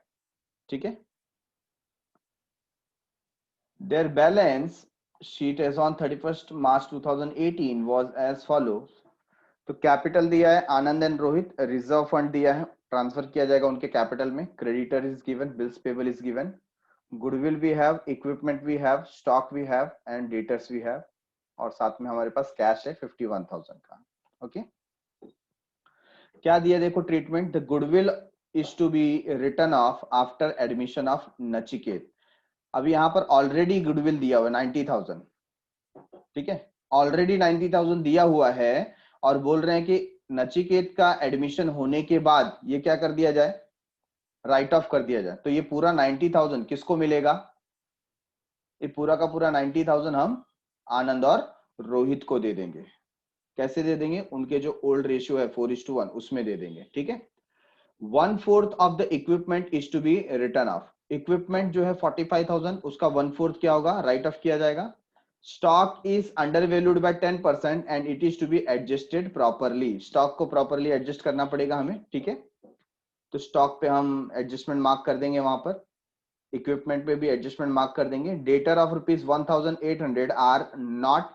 ठीक है। Their balance sheet as on 31st March 2018 was as follows. तो capital दिया है Anand and Rohit, reserve fund दिया है, ट्रांसफर किया जाएगा उनके कैपिटल में। Creditor is given, bills payable is given, goodwill we have, equipment we have, stock we have and debtors we have, और साथ में हमारे पास कैश है 51,000 का, ओके। क्या दिया देखो treatment, the goodwill is to be written off after admission of Nachiket. अब यहाँ पर ऑलरेडी गुडविल दिया हुआ 90,000, ठीक है, ऑलरेडी 90,000 दिया हुआ है और बोल रहे हैं कि नचिकेत का एडमिशन होने के बाद ये क्या कर दिया जाए, राइट ऑफ कर दिया जाए। तो ये पूरा 90,000 किसको मिलेगा, ये पूरा का पूरा 90,000 हम आनंद और रोहित को दे देंगे। कैसे दे देंगे, उनके जो ओल्ड रेशियो है 4:1 उसमें दे देंगे, ठीक है। 1/4 of the equipment is to be written off. Equipment जो है 45,000, उसका 1/4 क्या होगा, राइट ऑफ किया जाएगा। Stock is under valued by 10% and it is to be adjusted properly. स्टॉक को प्रॉपरली एडजस्ट करना पड़ेगा हमें, ठीक है। तो स्टॉक पे हम एडजस्टमेंट मार्क कर देंगे, वहां पर इक्विपमेंट पे भी एडजस्टमेंट मार्क कर देंगे। Debtor of ₹1,800 are not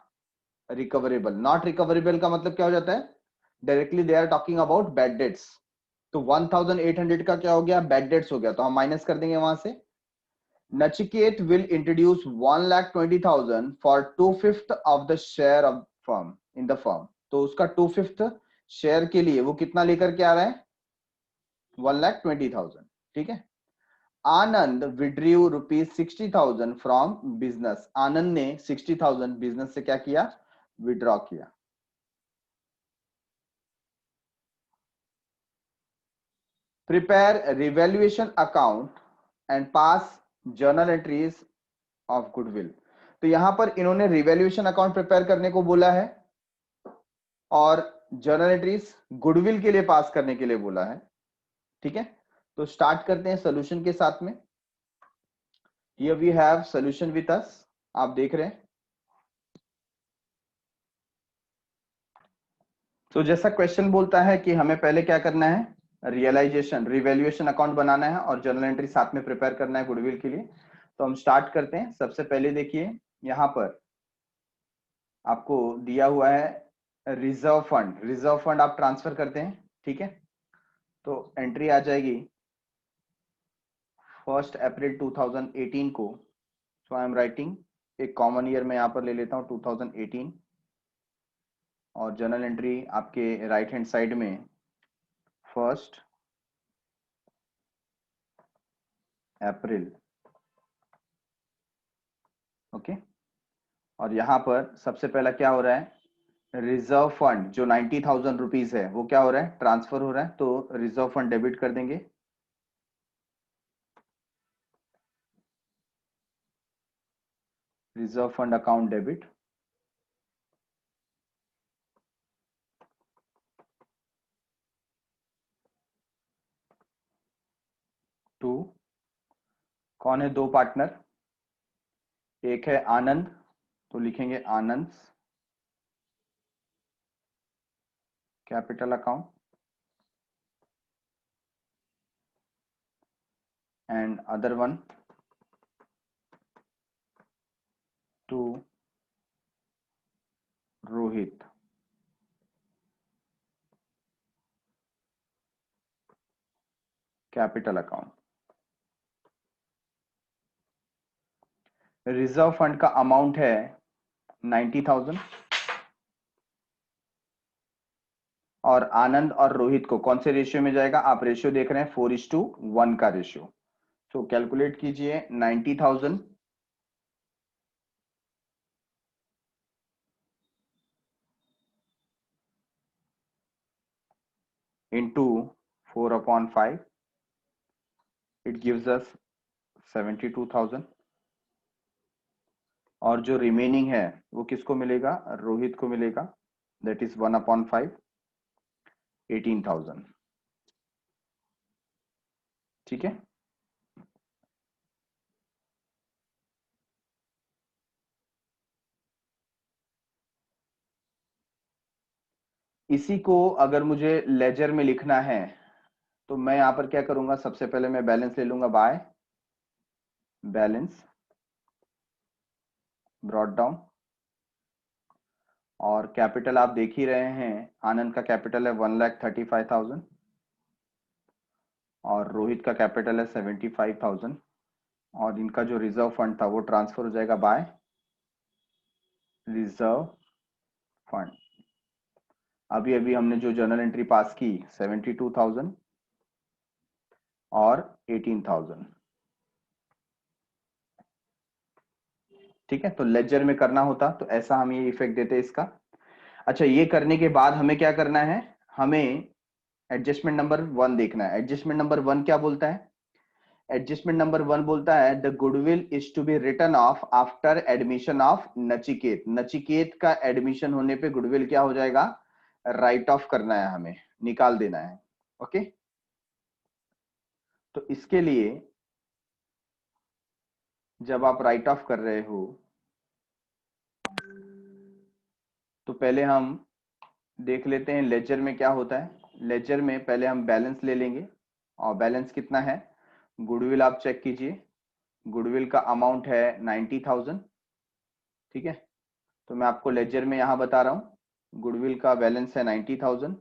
recoverable. Not recoverable का मतलब क्या हो जाता है, directly they are talking about bad debts. तो 1,800 का क्या हो गया, बैड डेट्स हो गया, तो हम माइनस कर देंगे वहां से। Nachiket will introduce 1,20,000 for 2/5 of the share of firm in the firm. तो उसका 2/5 शेयर के लिए वो कितना लेकर के आ रहा है, 1,20,000, ठीक है। आनंद विड्रीव ₹60,000 फ्रॉम बिजनेस। आनंद ने 60,000 बिजनेस से क्या किया, विड्रॉ किया। Prepare revaluation account and pass journal entries of goodwill. तो यहां पर इन्होंने रिवैल्यूएशन अकाउंट प्रिपेयर करने को बोला है और जर्नल एंट्रीज गुडविल के लिए पास करने के लिए बोला है, ठीक है। तो स्टार्ट करते हैं सॉल्यूशन के साथ में। Here we have solution with us, आप देख रहे हैं। तो जैसा क्वेश्चन बोलता है कि हमें पहले क्या करना है, रियलाइजेशन रिवैल्यूएशन अकाउंट बनाना है और जर्नल एंट्री साथ में प्रिपेयर करना है गुडविल के लिए। तो हम स्टार्ट करते हैं। सबसे पहले देखिए यहां पर आपको दिया हुआ है रिजर्व फंड। रिजर्व फंड आप ट्रांसफर करते हैं, ठीक है। तो एंट्री आ जाएगी 1 अप्रैल 2018 को। सो आई एम राइटिंग एक कॉमन ईयर में यहां पर ले लेता हूं 2018 और जर्नल एंट्री आपके राइट हैंड साइड में 1 अप्रैल, ओके। और यहां पर सबसे पहला क्या हो रहा है, रिजर्व फंड जो 90,000 रुपीज है वो क्या हो रहा है, ट्रांसफर हो रहा है। तो रिजर्व फंड डेबिट कर देंगे, reserve fund account debit to, कौन है दो पार्टनर, एक है आनंद, तो लिखेंगे Anand capital account and other one to Rohit capital account. Reserve fund का अमाउंट है 90,000 और आनंद और रोहित को कौन से रेशियो में जाएगा, आप रेशियो देख रहे हैं 4:1 का रेशियो। सो कैलकुलेट कीजिए 90,000 into 4/5, it gives us 72,000 और जो रिमेनिंग है वो किसको मिलेगा, रोहित को मिलेगा, दैट इज 1/5, 18,000, ठीक है। इसी को अगर मुझे लेजर में लिखना है तो मैं यहां पर क्या करूंगा, सबसे पहले मैं बैलेंस ले लूंगा, बाय बैलेंस ब्रॉट डाउन। और कैपिटल आप देख ही रहे हैं, आनंद का कैपिटल है 1,35,000 और रोहित का कैपिटल है 75,000 और इनका जो रिजर्व फंड था वो ट्रांसफर हो जाएगा बाय रिजर्व फंड। अभी अभी हमने जो जर्नल एंट्री पास की 72,000 और 18,000। ठीक है, तो लेजर में करना होता तो ऐसा हम ये इफेक्ट देते इसका। अच्छा, ये करने के बाद हमें क्या करना है, हमें एडजस्टमेंट नंबर 1 देखना है। एडजस्टमेंट नंबर 1 क्या बोलता है? एडजस्टमेंट नंबर 1 बोलता है the goodwill is to be written off after admission of Nachiket. Nachiket का एडमिशन होने पे गुडविल क्या हो जाएगा? राइट ऑफ करना है, हमें निकाल देना है। ओके, तो इसके लिए जब आप राइट ऑफ कर रहे हो तो पहले हम देख लेते हैं लेजर में क्या होता है। लेजर में पहले हम बैलेंस ले लेंगे, और बैलेंस कितना है? गुडविल आप चेक कीजिए, गुडविल का अमाउंट है 90,000। ठीक है, तो मैं आपको लेजर में यहां बता रहा हूं गुडविल का बैलेंस है 90,000।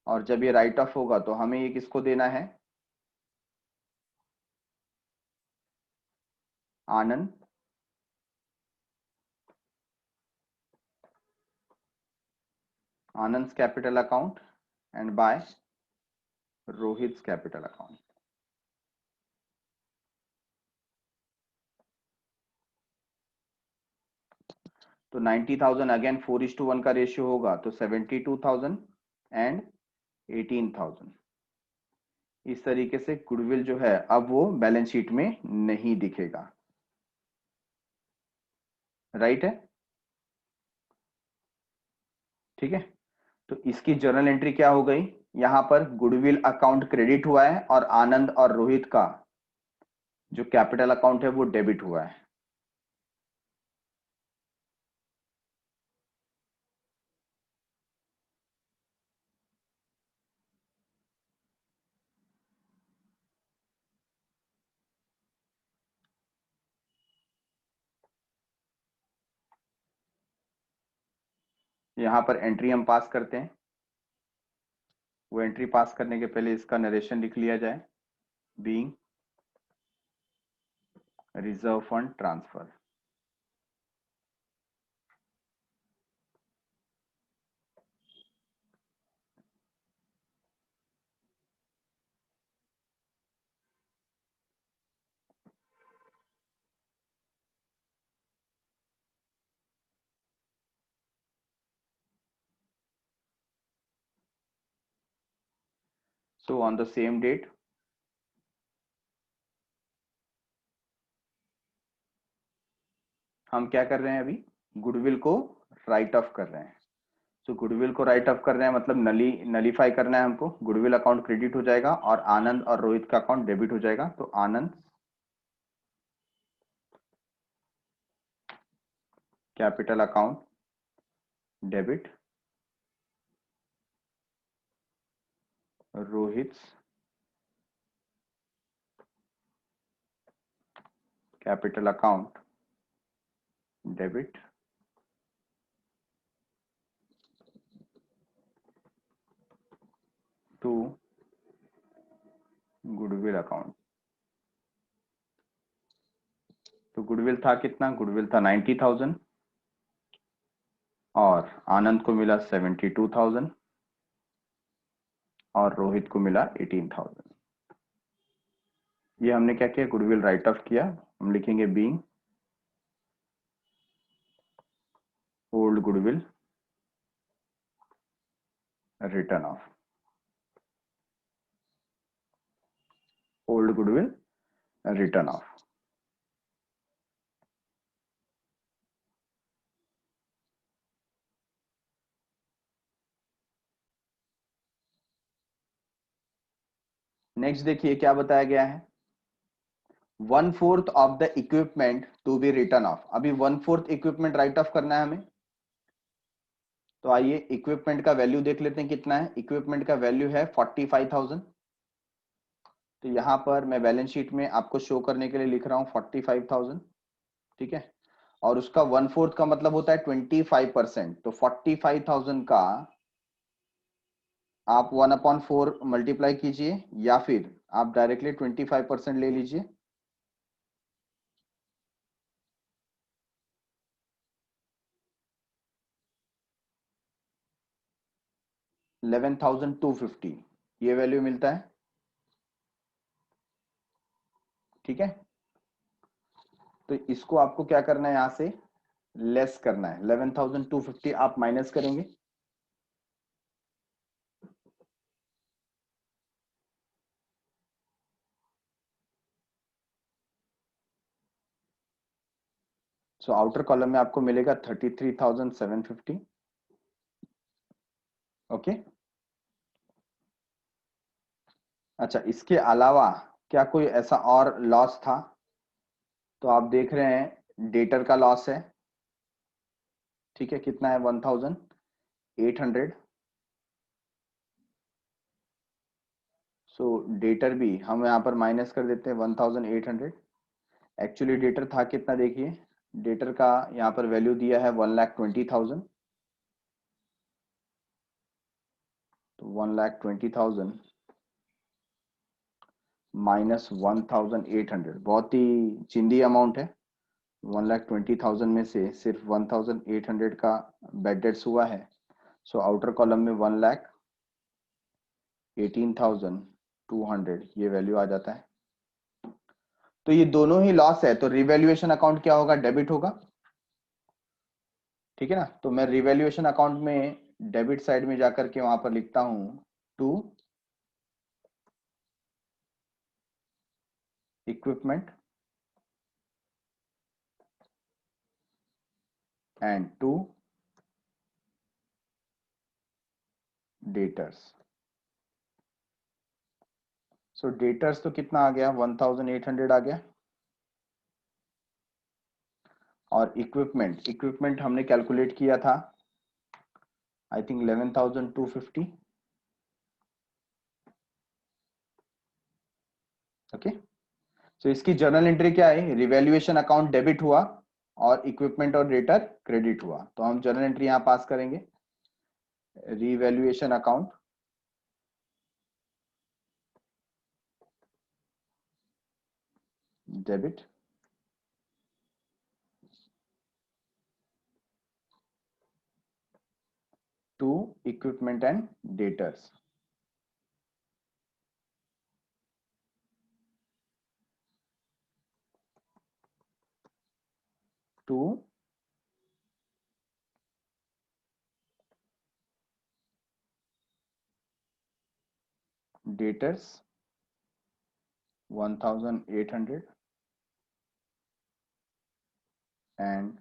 और जब ये राइट ऑफ होगा तो हमें ये किसको देना है? Anand, Anand capital account and by Rohit capital account. तो 90,000 अगेन 4:1 का रेशियो होगा तो 72,000 एंड 18,000। इस तरीके से गुडविल जो है अब वो बैलेंस शीट में नहीं दिखेगा। राइट है? ठीक है, तो इसकी जर्नल एंट्री क्या हो गई? यहां पर गुडविल अकाउंट क्रेडिट हुआ है और आनंद और रोहित का जो कैपिटल अकाउंट है वो डेबिट हुआ है। यहां पर एंट्री हम पास करते हैं, वो एंट्री पास करने के पहले इसका नरेशन लिख लिया जाए। Being reserve fund transfer. So on the same date हम क्या कर रहे हैं अभी? गुडविल को राइट ऑफ कर रहे हैं। तो गुडविल को राइट ऑफ कर रहे हैं मतलब नलीफाई करना है हमको। गुडविल अकाउंट क्रेडिट हो जाएगा और आनंद और रोहित का अकाउंट डेबिट हो जाएगा। तो Anand capital account debit, Rohit capital account debit to goodwill account. तो गुडविल था कितना? गुडविल था 90,000 और आनंद को मिला 72,000 और रोहित को मिला 18,000। ये हमने क्या किया? गुडविल राइट ऑफ किया। हम लिखेंगे being old goodwill written off. Old goodwill written off. Next देखिए क्या बताया गया है। 1/4 of the equipment to be written off. अभी 1/4 इक्विपमेंट राइट ऑफ करना है हमें। तो आइए इक्विपमेंट का वैल्यू देख लेते हैं कितना है। इक्विपमेंट का वैल्यू है 45,000। तो यहां पर मैं बैलेंस शीट में आपको शो करने के लिए लिख रहा हूं 45,000। ठीक है, और उसका 1/4 का मतलब होता है 25%। तो 45,000 का आप 1/4 मल्टीप्लाई कीजिए या फिर आप डायरेक्टली 25% ले लीजिए। 11,250 ये वैल्यू मिलता है। ठीक है, तो इसको आपको क्या करना है, यहां से लेस करना है। 11,250 आप माइनस करेंगे, सो आउटर कॉलम में आपको मिलेगा 33,750। ओके, अच्छा इसके अलावा क्या कोई ऐसा और लॉस था? तो आप देख रहे हैं डेटर का लॉस है, ठीक है, कितना है, 1,800। सो डेटर भी हम यहाँ पर माइनस कर देते हैं 1,800। एक्चुअली डेटर था कितना, देखिए डेटर का यहाँ पर वैल्यू दिया है 1,20,000, तो 1,20,000 माइनस 1,800 बहुत ही चिंदी अमाउंट है। 1,20,000 में से सिर्फ 1,800 का बेड डेट्स हुआ है, सो आउटर कॉलम में 1,18,200 ये वैल्यू आ जाता है। तो ये दोनों ही लॉस है, तो रिवैल्यूएशन अकाउंट क्या होगा, डेबिट होगा, ठीक है ना। तो मैं रिवैल्यूएशन अकाउंट में डेबिट साइड में जाकर के वहां पर लिखता हूं to equipment and to debtors. So debtors तो कितना आ गया, 1,800 आ गया, और इक्विपमेंट, इक्विपमेंट हमने कैलकुलेट किया था आई थिंक 11,250। ओके, सो इसकी जर्नल एंट्री क्या है, रिवैल्यूएशन अकाउंट डेबिट हुआ और इक्विपमेंट और डेटर क्रेडिट हुआ, तो हम जर्नल एंट्री यहां पास करेंगे, revaluation account debit to equipment and debtors. To debtors 1,800 and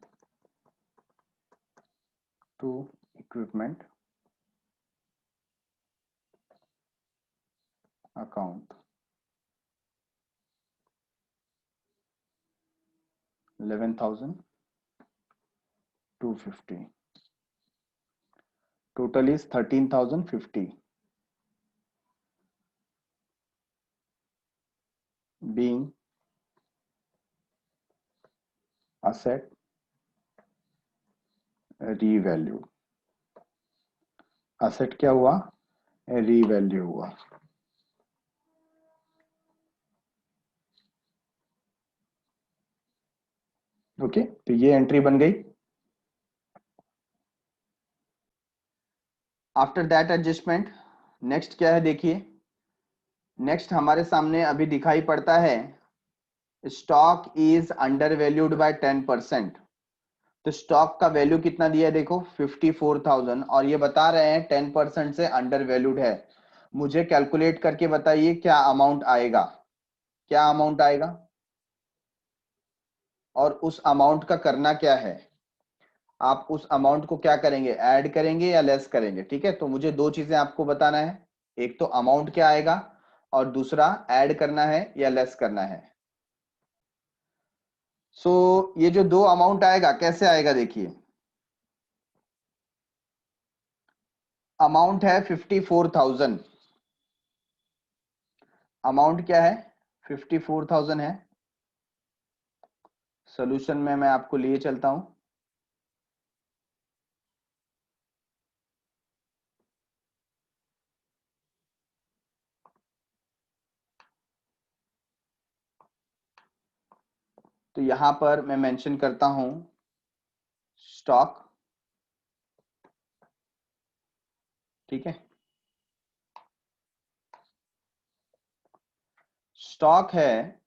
to equipment account 11,250. Total is 13,050 being asset revalue. asset क्या हुआ, रीवैल्यू हुआ। ओके, तो ये एंट्री बन गई। आफ्टर दैट एडजस्टमेंट नेक्स्ट क्या है, देखिए नेक्स्ट हमारे सामने अभी दिखाई पड़ता है stock is under valued by 10%। तो स्टॉक का वैल्यू कितना दिया है, देखो 54,000, और ये बता रहे हैं 10% से अंडर वैल्यूड है। मुझे कैलकुलेट करके बताइए क्या अमाउंट आएगा, क्या अमाउंट आएगा, और उस अमाउंट का करना क्या है। आप उस अमाउंट को क्या करेंगे, ऐड करेंगे या लेस करेंगे, ठीक है। तो मुझे दो चीजें आपको बताना है, एक तो अमाउंट क्या आएगा और दूसरा ऐड करना है या लेस करना है। सो ये जो दो अमाउंट आएगा कैसे आएगा, देखिए अमाउंट है 54,000, अमाउंट क्या है 54,000 है। सोल्यूशन में मैं आपको लिए चलता हूं, तो यहां पर मैं मेंशन करता हूं स्टॉक, ठीक है। स्टॉक है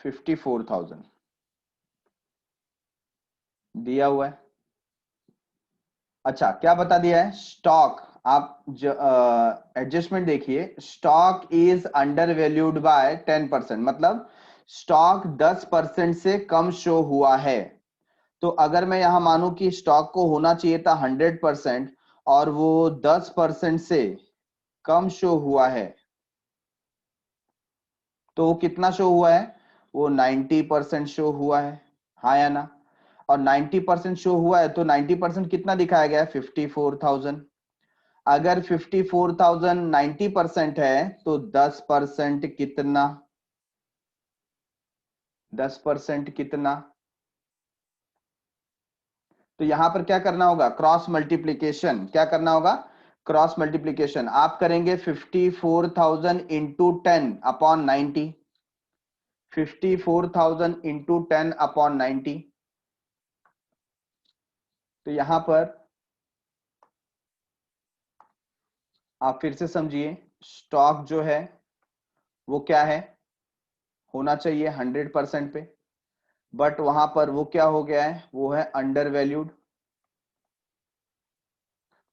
54,000 दिया हुआ है। अच्छा, क्या बता दिया है? स्टॉक, आप एडजस्टमेंट देखिए, stock is under valued by 10%, मतलब स्टॉक 10% से कम शो हुआ है। तो अगर मैं यहां मानूं कि स्टॉक को होना चाहिए था 100% और वो 10% से कम शो हुआ है, तो वो कितना शो हुआ है? वो 90% शो हुआ है, हाँ या ना? और 90% शो हुआ है तो 90% कितना दिखाया गया है? 54,000। अगर 54,000 90% है तो 10% कितना? 10% कितना? तो यहां पर क्या करना होगा? Cross multiplication. क्या करना होगा? Cross multiplication. आप करेंगे 54,000 इंटू 10 अपॉन 90, 54,000 इंटू 10 अपॉन 90। तो यहां पर आप फिर से समझिए, स्टॉक जो है वो क्या है? होना चाहिए 100% पे, बट वहां पर वो क्या हो गया है? वो है अंडर वैल्यूड,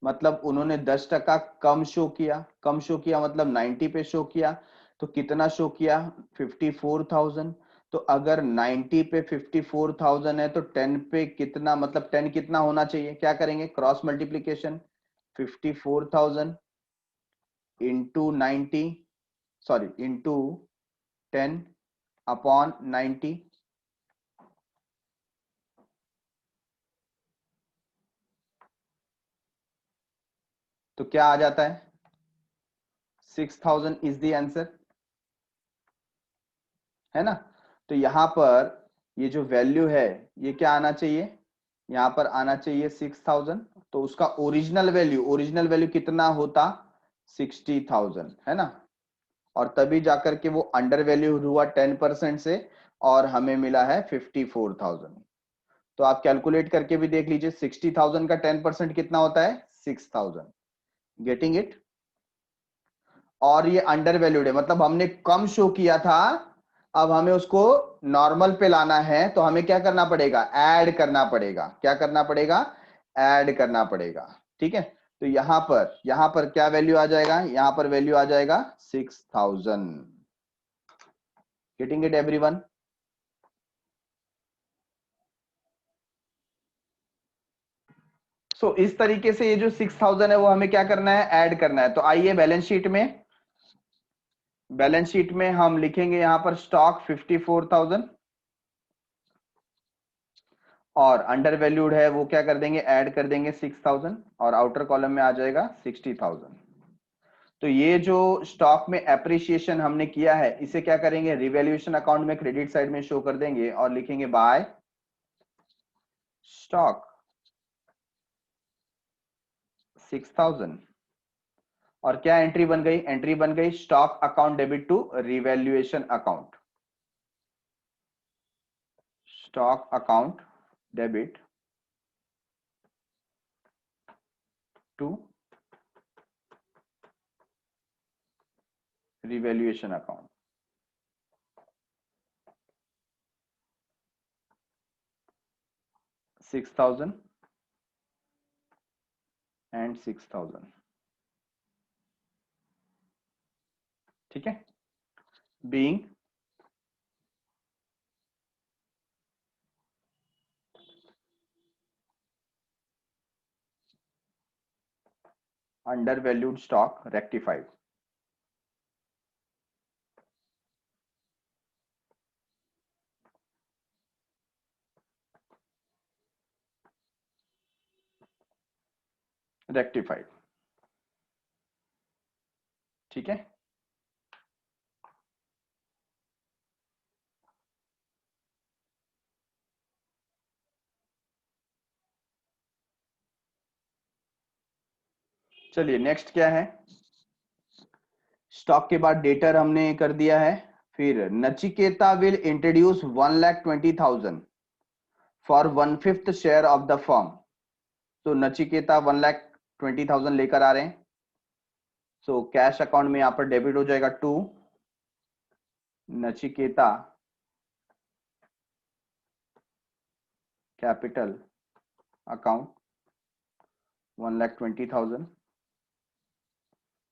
मतलब उन्होंने 10% कम शो किया। कम शो किया मतलब 90 पे शो किया। तो कितना शो किया? 54,000। तो अगर 90 पे 54,000 है तो 10 पे कितना, मतलब 10 कितना होना चाहिए? क्या करेंगे? Cross multiplication. 54,000 into 90, sorry into 10 upon 90। तो क्या आ जाता है? 6,000 इज द आंसर, है ना? तो यहां पर ये जो वैल्यू है ये क्या आना चाहिए? यहां पर आना चाहिए 6,000। तो उसका ओरिजिनल वैल्यू कितना होता? 60,000, है ना? और तभी जाकर के वो अंडर वैल्यू हुआ 10% से, और हमें मिला है 54,000। तो आप कैलकुलेट करके भी देख लीजिए, 60,000 का 10% कितना होता है? 6,000। Getting it? और ये अंडर वैल्यूड है, मतलब हमने कम शो किया था, अब हमें उसको नॉर्मल पे लाना है, तो हमें क्या करना पड़ेगा? ऐड करना पड़ेगा। क्या करना पड़ेगा? ऐड करना पड़ेगा। ठीक है? तो यहां पर क्या वैल्यू आ जाएगा? यहां पर वैल्यू आ जाएगा 6,000। Getting it everyone? सो इस तरीके से ये जो 6,000 है वो हमें क्या करना है? ऐड करना है। तो आइए बैलेंस शीट में हम लिखेंगे यहां पर स्टॉक 54,000, और अंडर वैल्यूड है वो क्या कर देंगे? ऐड कर देंगे 6,000, और आउटर कॉलम में आ जाएगा 60,000। तो ये जो स्टॉक में एप्रिसिएशन हमने किया है इसे क्या करेंगे? रिवैल्यूएशन अकाउंट में क्रेडिट साइड में शो कर देंगे और लिखेंगे बाय स्टॉक 6,000। और क्या एंट्री बन गई? एंट्री बन गई stock account debit to revaluation account. Stock account debit to revaluation account. 6,000 and 6,000। ठीक है? Being under valued stock rectified. Rectified. ठीक है? चलिए नेक्स्ट क्या है? स्टॉक के बाद डेटर हमने कर दिया है। फिर Nachiketa will introduce 1,20,000 for 1/5 share of the firm. तो नचिकेता 1,20,000 लेकर आ रहे हैं। सो कैश अकाउंट में यहां पर डेबिट हो जाएगा 2, नचिकेता कैपिटल अकाउंट 1,20,000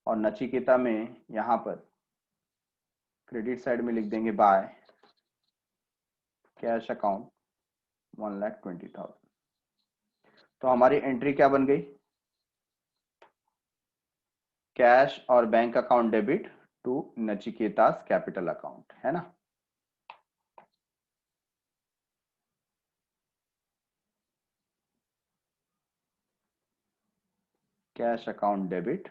और नचिकेता में यहाँ पर क्रेडिट साइड में लिख देंगे बाय कैश अकाउंट 1,20,000। तो हमारी एंट्री क्या बन गई? कैश और bank account debit to Nachiketa's capital account, है ना। Cash account debit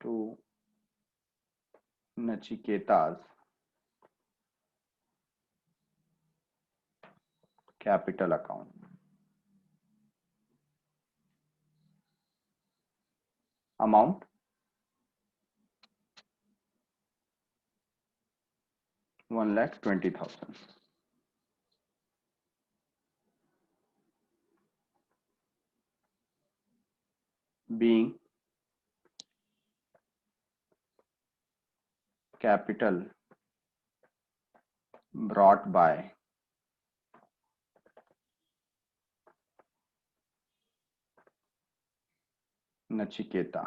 to Nachiketa's capital account. Amount 1,20,000। being capital brought by Nachiketa,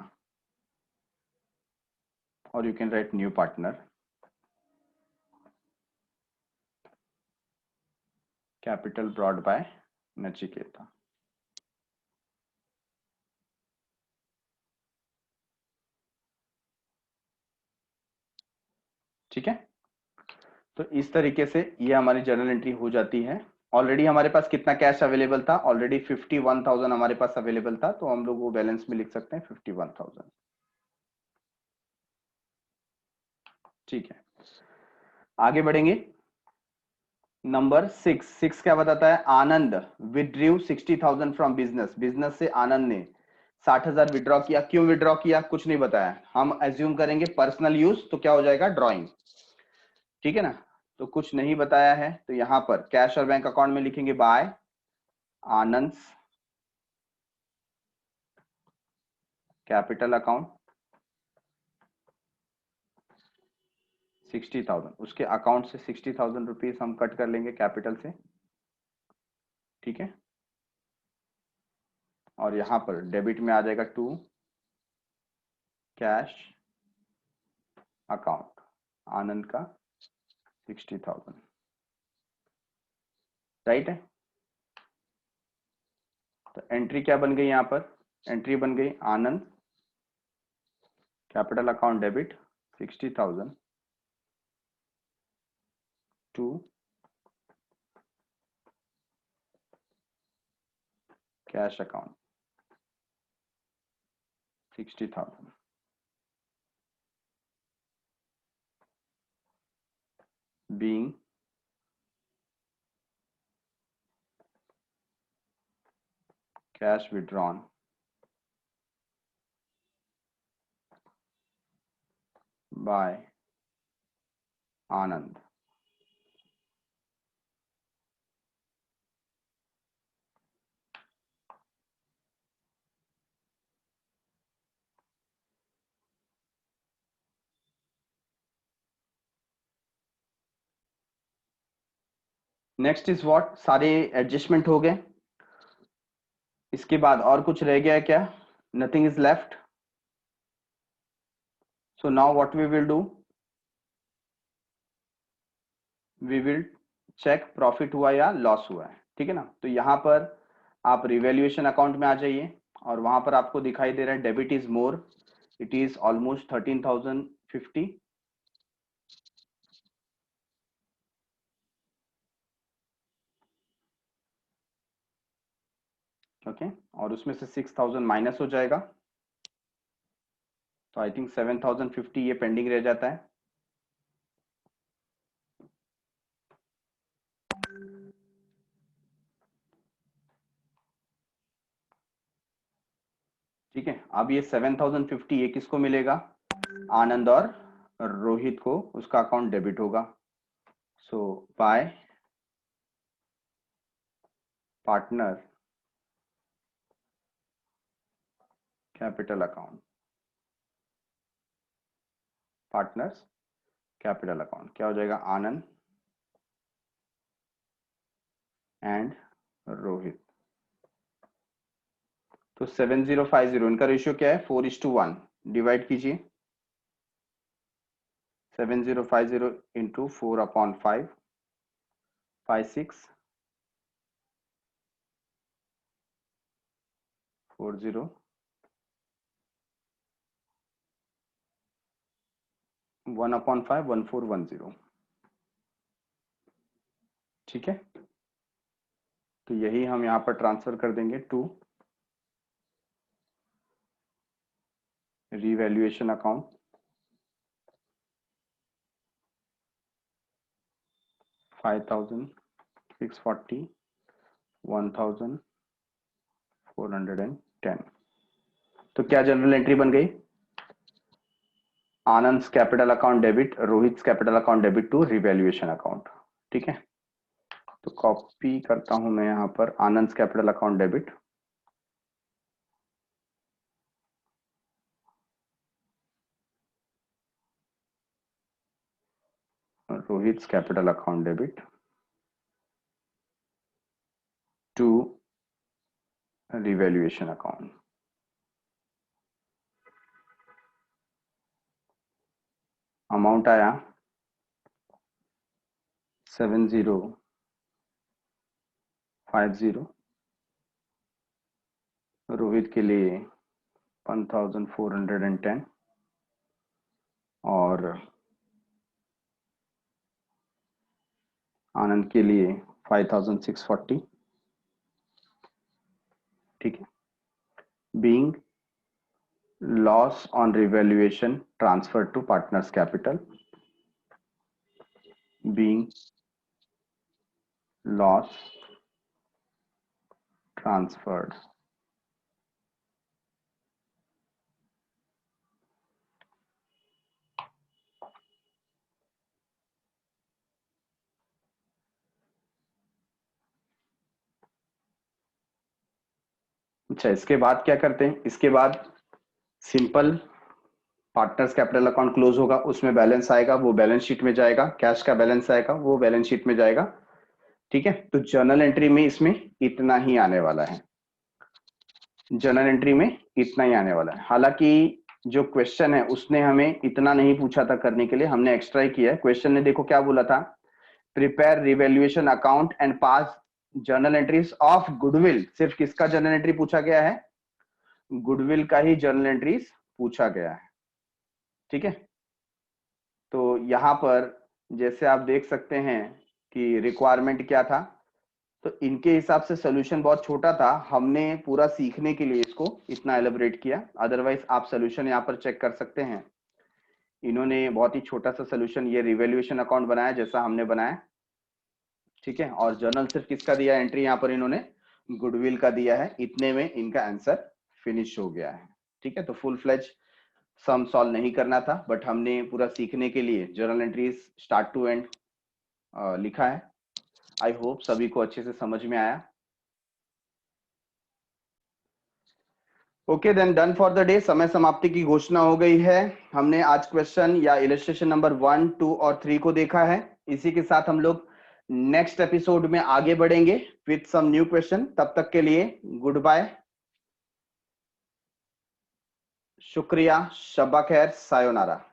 or you can write new partner, capital brought by Nachiketa। ठीक है, तो इस तरीके से ये हमारी जर्नल एंट्री हो जाती है। ऑलरेडी हमारे पास कितना कैश अवेलेबल था? ऑलरेडी 51,000 हमारे पास अवेलेबल था, तो हम लोग वो बैलेंस में लिख सकते हैं 51,000। ठीक है, आगे बढ़ेंगे। नंबर 6 क्या बताता है? आनंद विड्रू 60,000 फ्रॉम बिजनेस। बिजनेस से आनंद ने 60,000 विड्रॉ किया। क्यों विड्रॉ किया? कुछ नहीं बताया। हम एज्यूम करेंगे पर्सनल यूज, तो क्या हो जाएगा? ड्रॉइंग। ठीक है ना, तो कुछ नहीं बताया है, तो यहां पर कैश और बैंक अकाउंट में लिखेंगे बाय आनंद कैपिटल अकाउंट 60,000। उसके अकाउंट से 60,000 रुपीज हम कट कर लेंगे कैपिटल से। ठीक है, और यहां पर डेबिट में आ जाएगा टू कैश अकाउंट आनंद का 60,000। राइट है, तो एंट्री क्या बन गई? यहां पर एंट्री बन गई Anand capital account debit 60,000 to cash account 60,000। being cash withdrawn by Anand. Next is what? सारे एडजस्टमेंट हो गए। इसके बाद और कुछ रह गया है क्या? Nothing is left. So now what we will do, we will check profit हुआ या लॉस हुआ है। ठीक है ना, तो यहां पर आप रिवैल्यूएशन अकाउंट में आ जाइए और वहां पर आपको दिखाई दे रहा है debit is more, it is almost 13,050। Okay, और उसमें से 6,000 माइनस हो जाएगा, तो आई थिंक 7,050 ये पेंडिंग रह जाता है। ठीक है, अब ये 7,050 ये किसको मिलेगा? आनंद और रोहित को, उसका अकाउंट डेबिट होगा। So by partner capital account, partner's capital account क्या हो जाएगा, आनंद एंड रोहित। तो 7050 इनका रेशियो क्या है, 4:1। डिवाइड कीजिए 7050 इंटू 4/5, 5640 1/5 1410। ठीक है, तो यही हम यहाँ पर ट्रांसफर कर देंगे टू रिवैल्यूएशन अकाउंट। 5640 1410। तो क्या जनरल एंट्री बन गई, Anand capital account debit, Rohit capital account debit to revaluation account. ठीक है, तो कॉपी करता हूं मैं यहां पर Anand capital account debit, Rohit capital account debit to revaluation account. Amount आया 7050, रोहित के लिए 1410 और आनंद के लिए 5640। ठीक है, being loss on revaluation transfer to partners capital, being loss transferred अच्छा, इसके बाद क्या करते हैं, इसके बाद simple partners capital account close होगा, उसमें बैलेंस आएगा, वो बैलेंस शीट में जाएगा, कैश का बैलेंस आएगा, वो बैलेंस शीट में जाएगा। ठीक है, तो जर्नल एंट्री में इसमें इतना ही आने वाला है, जर्नल एंट्री में इतना ही आने वाला है। हालांकि जो क्वेश्चन है उसने हमें इतना नहीं पूछा था करने के लिए, हमने एक्स्ट्रा ही किया है। क्वेश्चन ने देखो क्या बोला था, prepare revaluation account and pass journal entries of goodwill. सिर्फ किसका जर्नल एंट्री पूछा गया है, गुडविल का ही जर्नल एंट्रीज पूछा गया है। ठीक है, तो यहां पर जैसे आप देख सकते हैं कि रिक्वायरमेंट क्या था, तो इनके हिसाब से सोल्यूशन बहुत छोटा था, हमने पूरा सीखने के लिए इसको इतना एलिब्रेट किया। अदरवाइज आप सोल्यूशन यहाँ पर चेक कर सकते हैं, इन्होंने बहुत ही छोटा सा सोल्यूशन ये रिवैल्यूएशन अकाउंट बनाया जैसा हमने बनाया। ठीक है, और जर्नल सिर्फ किसका दिया एंट्री, यहाँ पर इन्होंने गुडविल का दिया है, इतने में इनका आंसर फिनिश हो गया है। ठीक है, तो फुल फ्लेज सम सॉल्व नहीं करना था, बट हमने पूरा सीखने के लिए journal entries start to end लिखा है। आई होप सभी को अच्छे से समझ में आया। Okay then, done for the day. समय समाप्ति की घोषणा हो गई है। हमने आज क्वेश्चन या इलस्ट्रेशन नंबर 1, 2 और 3 को देखा है। इसी के साथ हम लोग नेक्स्ट एपिसोड में आगे बढ़ेंगे विथ सम न्यू क्वेश्चन। तब तक के लिए गुड बाय, शुक्रिया, शब्बा खैर, सायोनारा।